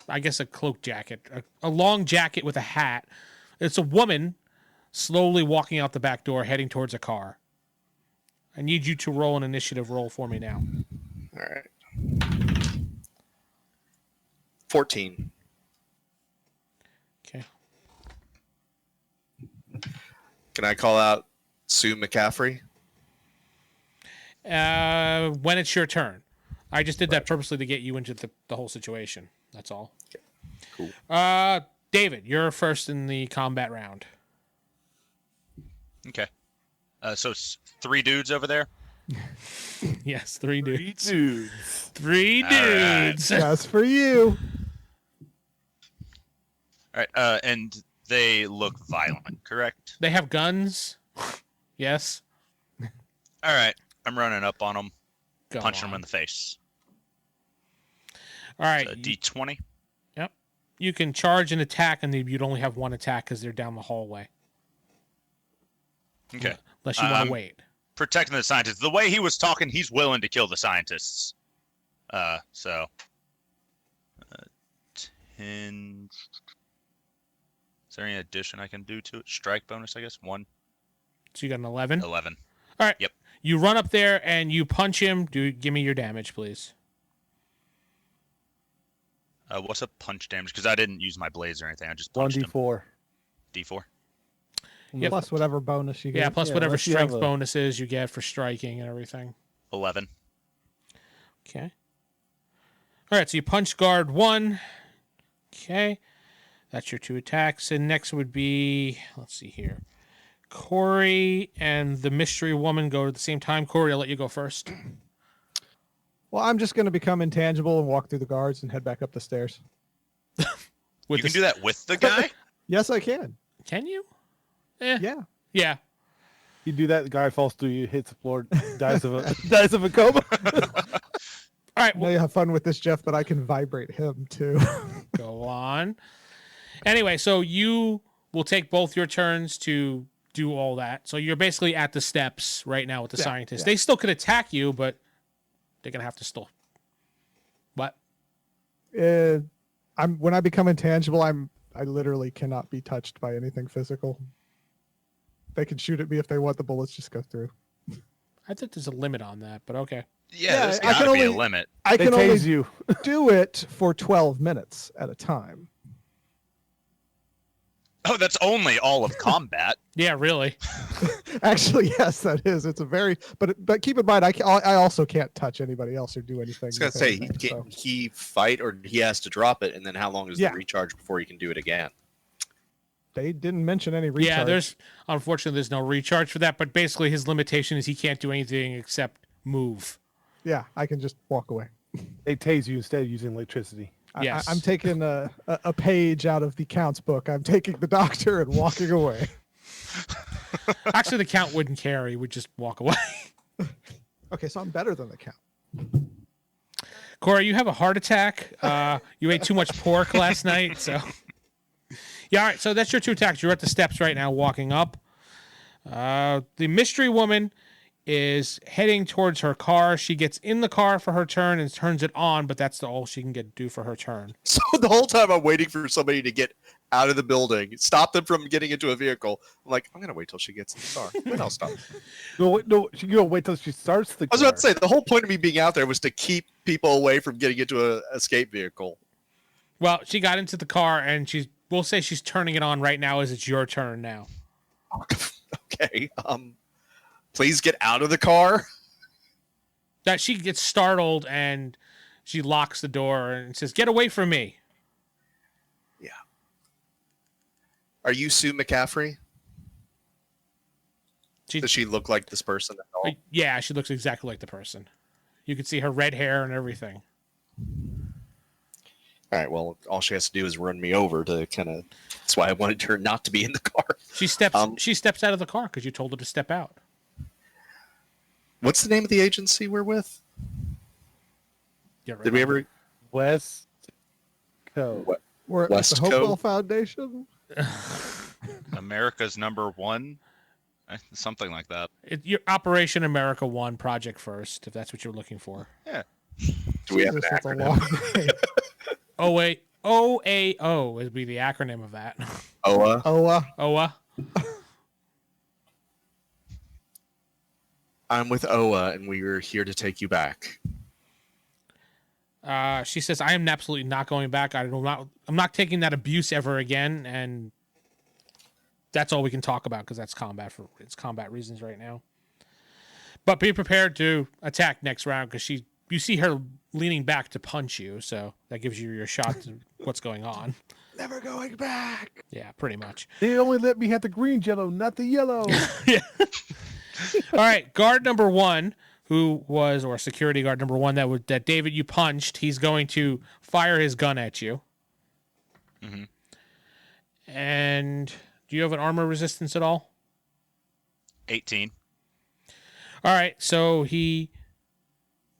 I guess a cloak jacket, a long jacket with a hat. It's a woman slowly walking out the back door heading towards a car. I need you to roll an initiative roll for me now. All right. 14. Okay. Can I call out Sue McCaffrey? When it's your turn. I just did that purposely to get you into the whole situation. That's all. Okay. Cool. David, you're first in the combat round. Okay. So it's 3 dudes over there. Yes, 3 dudes. Dudes. 3 All right. dudes. That's for you. All right. And they look violent, correct? They have guns. Yes. All right. I'm running up on them, Go punching on. them in the face. All right. D20. Yep. You can charge and attack, and you'd only have one attack because they're down the hallway. Okay. Unless you want to wait. Protecting the scientists. The way he was talking, he's willing to kill the scientists. So 10. Is there any addition I can do to it? Strike bonus, I guess. 1. So you got an 11? 11. All right. Yep. You run up there and you punch him. Give me your damage, please. What's a punch damage? Because I didn't use my blades or anything. I just punched him. 1d4. D4. Yep. Plus whatever bonus you get. Yeah, plus Yeah, whatever unless you have strength a- bonuses you get for striking and everything. 11. Okay. All right, so you punch guard 1. Okay. That's your 2 attacks. And next would be, let's see here. Corey and the mystery woman go at the same time. Corey, I'll let you go first. Well, I'm just going to become intangible and walk through the guards and head back up the stairs. You can do that with the guy? Yes, I can. Can you? Eh. Yeah. Yeah. You do that, the guy falls through you, hits the floor, dies of a coma. All right, I know you have fun with this, Jeff, but I can vibrate him too. go on. Anyway, so you will take both your turns to do all that. So you're basically at the steps right now with the scientists. yeah. They still could attack you, but they're gonna have to still. What? When I become intangible, I literally cannot be touched by anything physical. They can shoot at me if they want. The bullets just go through. I think there's a limit on that, but okay. Yeah, there's I got to can be a only- limit. I They can only tase you. do it for 12 minutes at a time. Oh, that's only all of combat. Yeah, really. Actually, yes, that is. It's a very but keep in mind, I also can't touch anybody else or do anything. I was gonna with say, anything, so. can he fight or he has to drop it, and then how long is Yeah. the recharge before he can do it again? They didn't mention any recharge. Yeah, unfortunately there's no recharge for that, but basically his limitation is he can't do anything except move. Yeah, I can just walk away. They tase you instead of using electricity. Yes. I'm taking a page out of the count's book. I'm taking the doctor and walking away. Actually, the count wouldn't care. He would just walk away. Okay, so I'm better than the count. Corey, you have a heart attack. You ate too much pork last night, so. Yeah, all right, so that's your 2 attacks. You're at the steps right now, walking up. The mystery woman is heading towards her car. She gets in the car for her turn and turns it on, but that's all she can do for her turn. So the whole time I'm waiting for somebody to get out of the building, stop them from getting into a vehicle. I'm like, I'm gonna wait till she gets in the car. Then I'll stop. No, she go wait till she starts the I was about to say the whole point of me being out there was to keep people away from getting into an escape vehicle. Well, she got into the car, and we'll say she's turning it on right now as it's your turn now. Okay. Please get out of the car. That she gets startled, and she locks the door and says, "Get away from me." Yeah. Are you Sue McCaffrey? Does she look like this person at all? Yeah, she looks exactly like the person. You can see her red hair and everything. All right. Well, all she has to do is run me over to kind of. That's why I wanted her not to be in the car. She steps out of the car because you told her to step out. What's the name of the agency we're with? Yeah, right. Did we ever? West Coast. What? We're at West the Coast? Hopewell Foundation. America's #1. Something like that. Your Operation America 1 Project First, if that's what you're looking for. Yeah. Do we have an Jesus, that's a acronym? long name. OAO would be the acronym of that. OA. OA. I'm with OA, and we are here to take you back. She says, "I am absolutely not going back. I'm not taking that abuse ever again." And that's all we can talk about because it's combat reasons right now. But be prepared to attack next round because you see her leaning back to punch you, so that gives you your shot to what's going on. Never going back. Yeah, pretty much. They only let me have the green jello, not the yellow. All right, guard number 1, or security guard number 1 that David you punched, he's going to fire his gun at you. Mm-hmm. And do you have an armor resistance at all? 18. All right, so he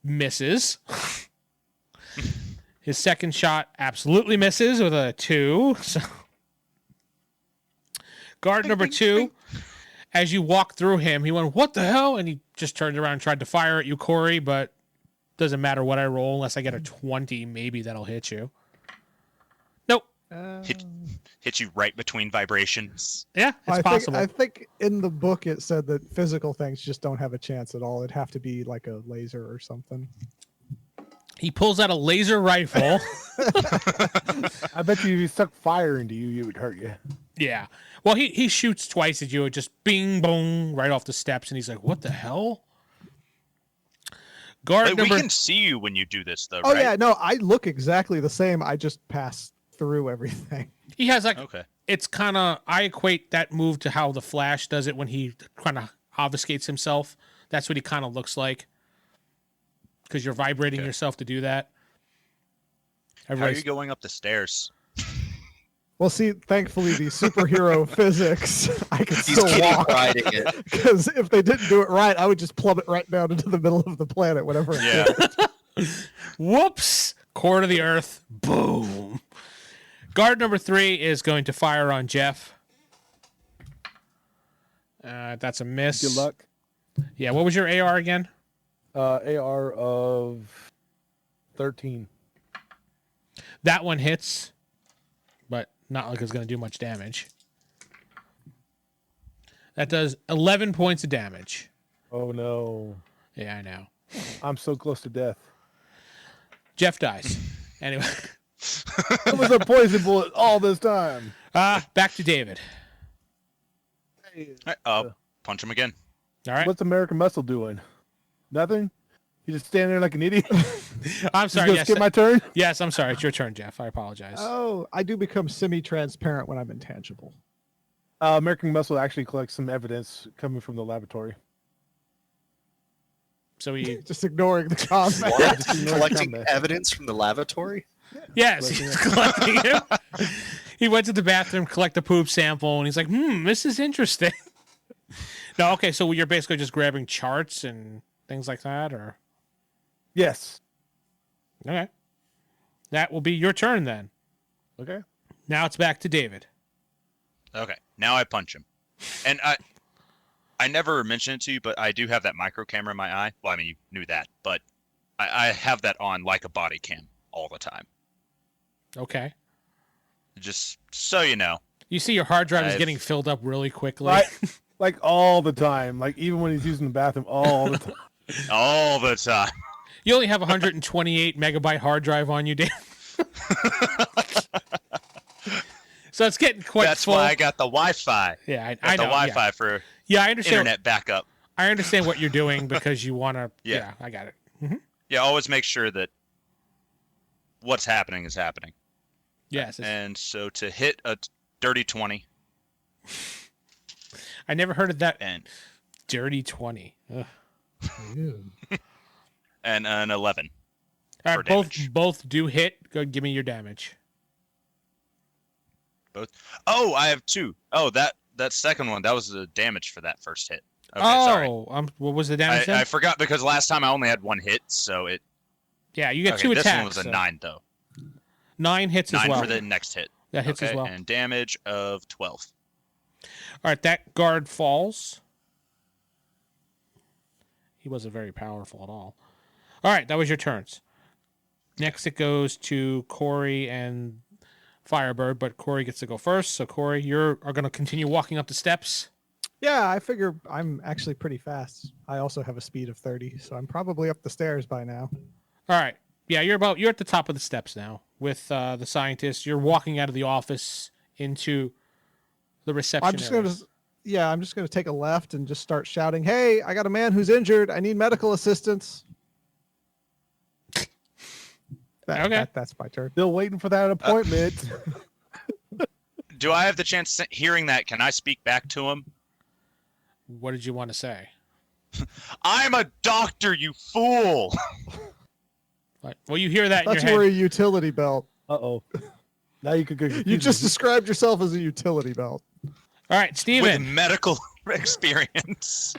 misses. His second shot absolutely misses with a 2. So guard number 2, as you walk through him, he went, "What the hell?" And he just turned around and tried to fire at you, Corey, but doesn't matter what I roll unless I get a 20. Maybe that'll hit you. Nope. Hit you right between vibrations. Yeah, it's possible. I think in the book it said that physical things just don't have a chance at all. It'd have to be like a laser or something. He pulls out a laser rifle. I bet you if he stuck fire into you, it would hurt you. Yeah. Well, he shoots twice at you. It just bing, boom, right off the steps. And he's like, "What the hell?" Guard Wait, number... we can see you when you do this, though, Oh right? yeah, no, I look exactly the same. I just pass through everything. He has like... Okay. It's kind of... I equate that move to how the Flash does it when he kind of obfuscates himself. That's what he kind of looks like. Because you're vibrating yourself to do that. How are you going up the stairs? Well, see, thankfully the superhero physics, I can He's still kitty walk. riding it. Because if they didn't do it right, I would just plummet right down into the middle of the planet, whatever. Yeah. Whoops! Core to the earth. Boom. Guard number 3 is going to fire on Geoff. That's a miss. Good luck. Yeah, what was your AR again? AR of 13. That one hits, but not like it's going to do much damage. That does 11 points of damage. Oh no. Yeah, I know. I'm so close to death. Geoff dies. Anyway. It was a poison bullet all this time. Back to David. Punch him again. All right. What's American Muscle doing? Nothing? You just stand there like an idiot? I'm sorry. Just Yes, skip my turn? yes, I'm sorry. It's your turn, Geoff. I apologize. Oh, I do become semi-transparent when I'm intangible. American Muscle actually collects some evidence coming from the laboratory. So he... Just ignoring the comment. What? Just ignore Collecting combat. evidence from the lavatory? Yes, he's collecting it. He went to the bathroom, collect a poop sample, and he's like, this is interesting. No, okay, so you're basically just grabbing charts and things like that, or... Yes. Okay. That will be your turn then. Okay. Now it's back to David. Okay, now I punch him. And I never mentioned it to you, but I do have that micro camera in my eye. Well, I mean, you knew that, but I have that on like a body cam all the time. Okay. Just so you know. You see your hard drive is I've- getting filled up really quickly. Right. Like all the time. Like even when he's using the bathroom, all the time. All the time. You only have 128 megabyte hard drive on you, Dave. So it's getting quite That's full. why I got the Wi-Fi. Yeah, Got I know. the Wi-Fi for Yeah, I understand. internet backup. I understand what you're doing because you want to. Yeah. I got it. Yeah, always make sure that what's happening is happening. Yes. And so to hit a dirty 20 I never heard of that and dirty 20. Ugh. and an 11. All For right, damage. both do hit. Go give me your damage. Both. Oh, I have 2. Oh, that second one, that was the damage for that first hit. Okay, sorry. What was the damage? I then? forgot because last time I only had 1 hit, so it. Yeah, you get Okay, 2 this attacks. one was a so 9 though. 9 hits 9 as well. for the next hit. That hits as well. And damage of 12. All right, that guard falls. He wasn't very powerful at all. All right, that was your turns. Next, it goes to Corey and Firebird, but Corey gets to go first. So, Corey, you are going to continue walking up the steps. Yeah, I figure I'm actually pretty fast. I also have a speed of 30, so I'm probably up the stairs by now. All right. Yeah, you're at the top of the steps now with the scientist. You're walking out of the office into the reception I'm just area. I'm just gonna take a left and just start shouting, "Hey, I got a man who's injured. I need medical assistance." Okay. That's my turn. Still waiting for that appointment. Do I have the chance hearing that? Can I speak back to him? What did you want to say? I'm a doctor, you fool. Like, well, you hear that in That's your head. where a utility belt. Uh-oh. Now you could go. You just described yourself as a utility belt. All right, With Steven. medical experience.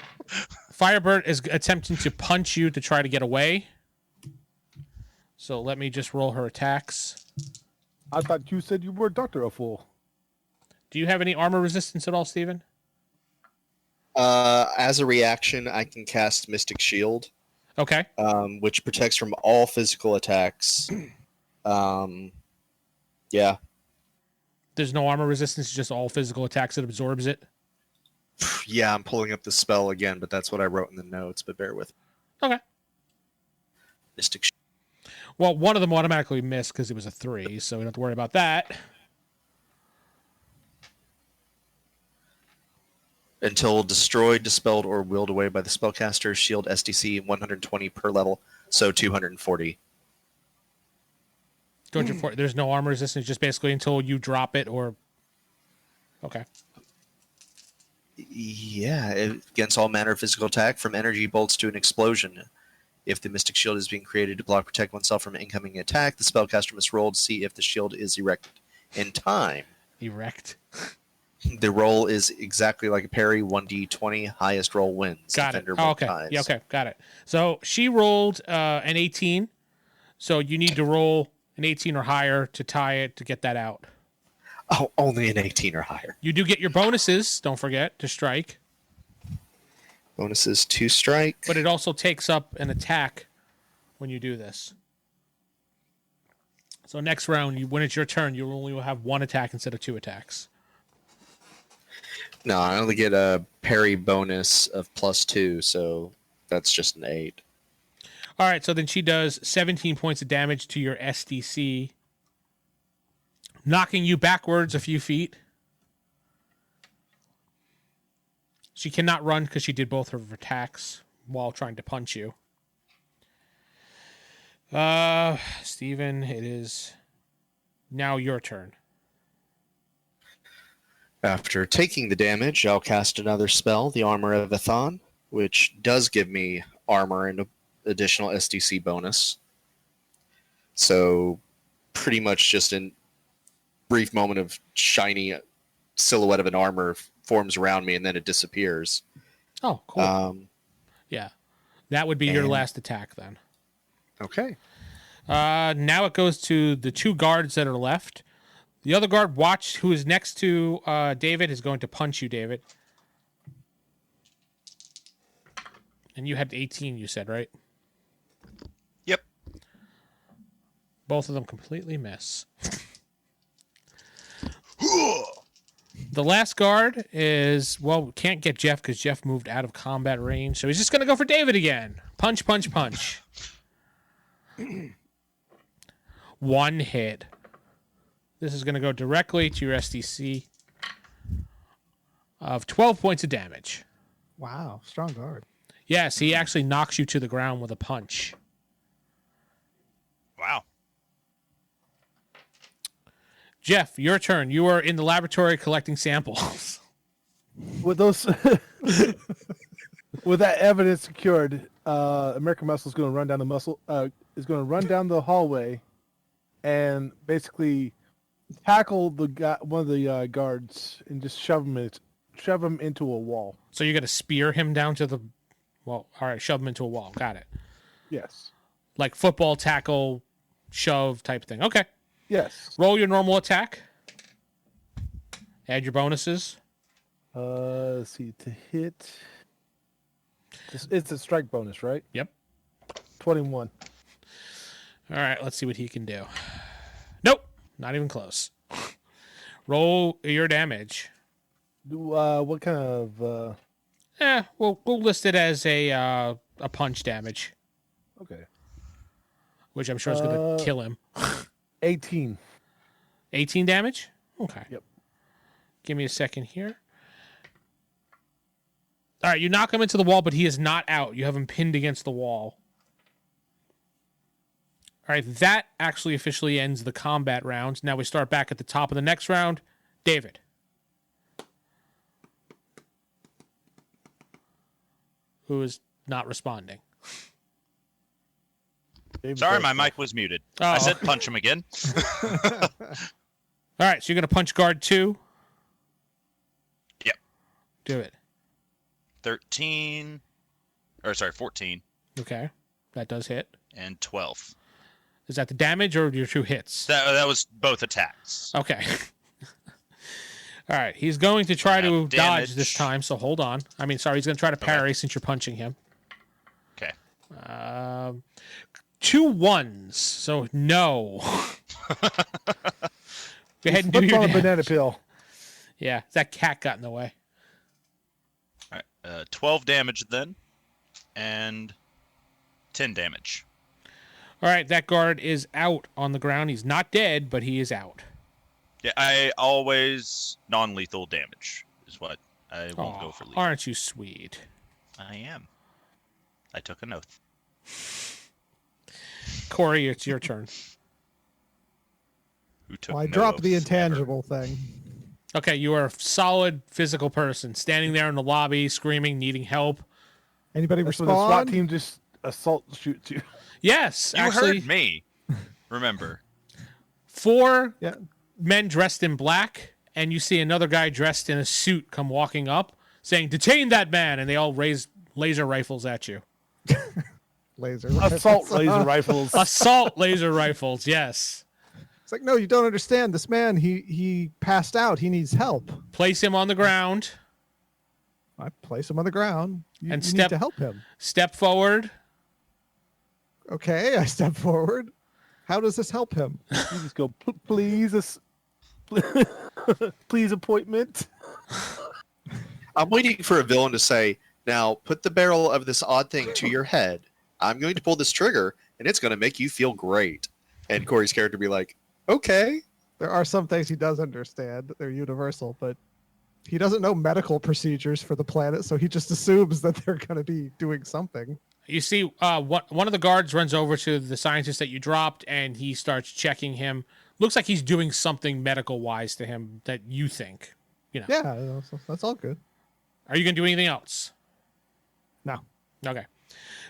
Firebird is attempting to punch you to try to get away. So let me just roll her attacks. I thought you said you were Doctor a fool. Do you have any armor resistance at all, Steven? As a reaction, I can cast Mystic Shield, Okay. which protects from all physical attacks. Yeah. There's no armor resistance, just all physical attacks. It absorbs it. Yeah, I'm pulling up the spell again, but that's what I wrote in the notes, but bear with me. Okay. Mystic Shield. Well, one of them automatically missed because it was a 3, so we don't have to worry about that. Until destroyed, dispelled, or willed away by the spellcaster, shield SDC 120 per level, so 240. 240. There's no armor resistance, just basically until you drop it or. Okay. Yeah, against all manner of physical attack, from energy bolts to an explosion. If the Mystic Shield is being created to block protect oneself from an incoming attack, the spellcaster must roll to see if the shield is erected in time. Erect. The roll is exactly like a parry, 1d20, highest roll wins. Got it. Defender Oh, both okay. times. Yeah, okay. Got it. So she rolled an 18. So you need to roll an 18 or higher to tie it to get that out. Oh, only an 18 or higher. You do get your bonuses, don't forget, to strike. Bonuses to strike. But it also takes up an attack when you do this. So next round, when it's your turn, you only will have 1 attack instead of 2 attacks. No, I only get a parry bonus of +2, so that's just an 8. All right, so then she does 17 points of damage to your SDC, knocking you backwards a few feet. She cannot run because she did both of her attacks while trying to punch you. Steven, it is now your turn. After taking the damage, I'll cast another spell, the Armor of Athon, which does give me armor and an additional SDC bonus. So pretty much just a brief moment of shiny silhouette of an armor forms around me, and then it disappears. Oh, cool. Yeah. That would be your and- last attack then. Okay. Now it goes to the 2 guards that are left. The other guard, watch, who is next to David, is going to punch you, David. And you had 18, you said, right? Yep. Both of them completely miss. The last guard is, well, can't get Geoff because Geoff moved out of combat range. So he's just going to go for David again. Punch, punch, punch. 1 hit. This is going to go directly to your SDC of 12 points of damage. Wow, strong guard. Yes, he actually knocks you to the ground with a punch. Wow. Geoff, your turn. You are in the laboratory collecting samples. With those, with that evidence secured, American Muscle is going to run down the run down the hallway, and basically tackle the guy, one of the guards, and just shove him into a wall. So you're going to spear him down to the, well, all right, shove him into a wall. Got it. Yes. Like football tackle, shove type thing. Okay. Yes. Roll your normal attack. Add your bonuses. Let's see, to hit. It's a strike bonus, right? Yep. 21. All right, let's see what he can do. Nope, not even close. Roll your damage. What kind of? We'll list it as a punch damage, Okay. which I'm sure is going to kill him. 18. 18 damage? Okay. Yep. Give me a second here. All right, you knock him into the wall, but he is not out. You have him pinned against the wall. All right, that actually officially ends the combat round. Now we start back at the top of the next round. David. Who is not responding. Sorry, my mic was muted. Oh. I said punch him again. All right, so you're going to punch guard 2? Yep. Do it. 14. Okay, that does hit. And 12. Is that the damage or your 2 hits? That was both attacks. Okay. All right. He's going to try to Damage. dodge this time, so hold on. I mean, sorry, he's going to try to parry since you're punching him. Okay. 2 1s, so no. Go ahead and do Flip your on a damage. banana peel. Yeah, that cat got in the way. All right. 12 damage then, and 10 damage. All right, that guard is out on the ground. He's not dead, but he is out. Yeah, I always non-lethal damage is what I won't go for lethal. Aren't you sweet? I am. I took an oath. Corey, it's your turn. Who took Well, I no dropped the oaths intangible thing. Okay, you are a solid physical person, standing there in the lobby, screaming, needing help. Anybody That's when the SWAT respond? team just assault shoots you. Yes, ever. You actually, heard me. Remember. 4 Yeah. men dressed in black, and you see another guy dressed in a suit come walking up, saying, "Detain that man!" And they all raise laser rifles at you. Laser Assault rifles. laser rifles. Assault laser rifles, yes. It's like, no, you don't understand. This man, he passed out. He needs help. Place him on the ground. I place him on the ground. You And need step- to help him. Step forward. Okay, I step forward. How does this help him? You just go, please, please appointment. I'm waiting for a villain to say, now put the barrel of this odd thing to your head. I'm going to pull this trigger, and it's going to make you feel great. And Corey's character be like, okay. There are some things he does understand. They're universal, but he doesn't know medical procedures for the planet, so he just assumes that they're going to be doing something. You see, one of the guards runs over to the scientist that you dropped, and he starts checking him. Looks like he's doing something medical-wise to him that you think. You know. Yeah, that's all good. Are you going to do anything else? No. Okay.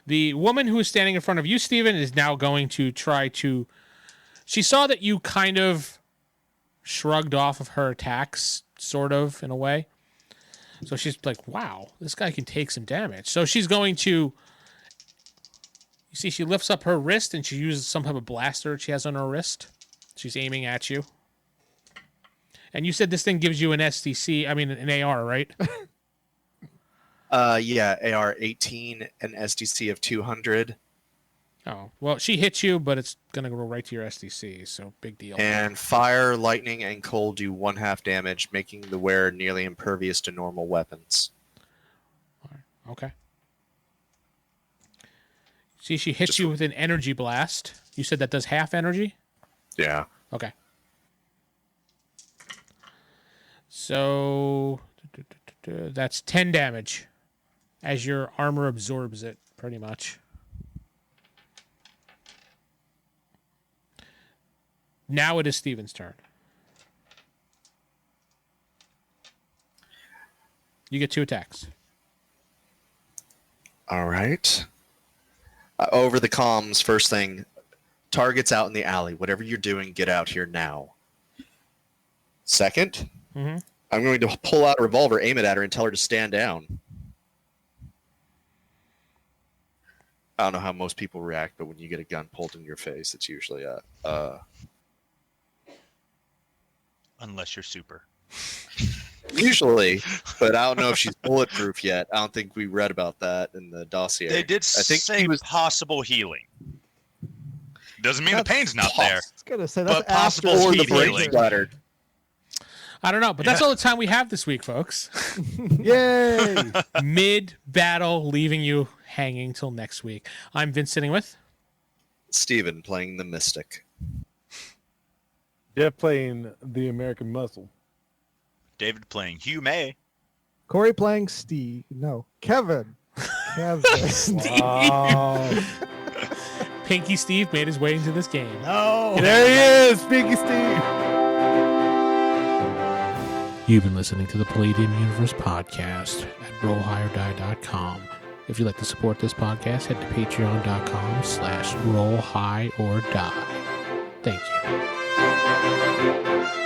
The woman who is standing in front of you, Steven, is now going to try to... She saw that you kind of shrugged off of her attacks, sort of, in a way. So she's like, wow, this guy can take some damage. So she's going to... You see, she lifts up her wrist, and she uses some type of blaster she has on her wrist. She's aiming at you. And you said this thing gives you an STC, I mean, an AR, right? Yeah, AR 18, an SDC of 200, Oh, well, she hits you, but it's going to go right to your STC, so big deal. and fire, lightning, and cold do 1/2 damage, making the wearer nearly impervious to normal weapons. Okay. See, she hits you with an energy blast. You said that does half energy? Yeah. Okay. So that's 10 damage as your armor absorbs it, pretty much. Now it is Steven's turn. You get 2 attacks. All right. Over the comms, first thing, targets out in the alley. Whatever you're doing, get out here now. Second, Mhm. I'm going to pull out a revolver, aim it at her, and tell her to stand down. I don't know how most people react, but when you get a gun pulled in your face, it's usually Unless you're super. usually, but I don't know if she's bulletproof yet. I don't think we read about that in the dossier. They did I think say he was possible healing. Doesn't mean That's the pain's not there. I was gonna say that's But possible after or the heat brain healing. splattered. I don't know, but that's all the time we have this week, folks. Yay! Mid-battle, leaving you hanging till next week. I'm Vince sitting with... Steven playing the Mystic. Geoff playing the American Muscle. David playing Hugh May. Corey playing Steve. No, Kevin. Kevin. Wow. Pinky Steve made his way into this game. No. There he is, Pinky Steve. You've been listening to the Palladium Universe podcast at rollhighordie.com. If you'd like to support this podcast, head to patreon.com/rollhighordie. Thank you.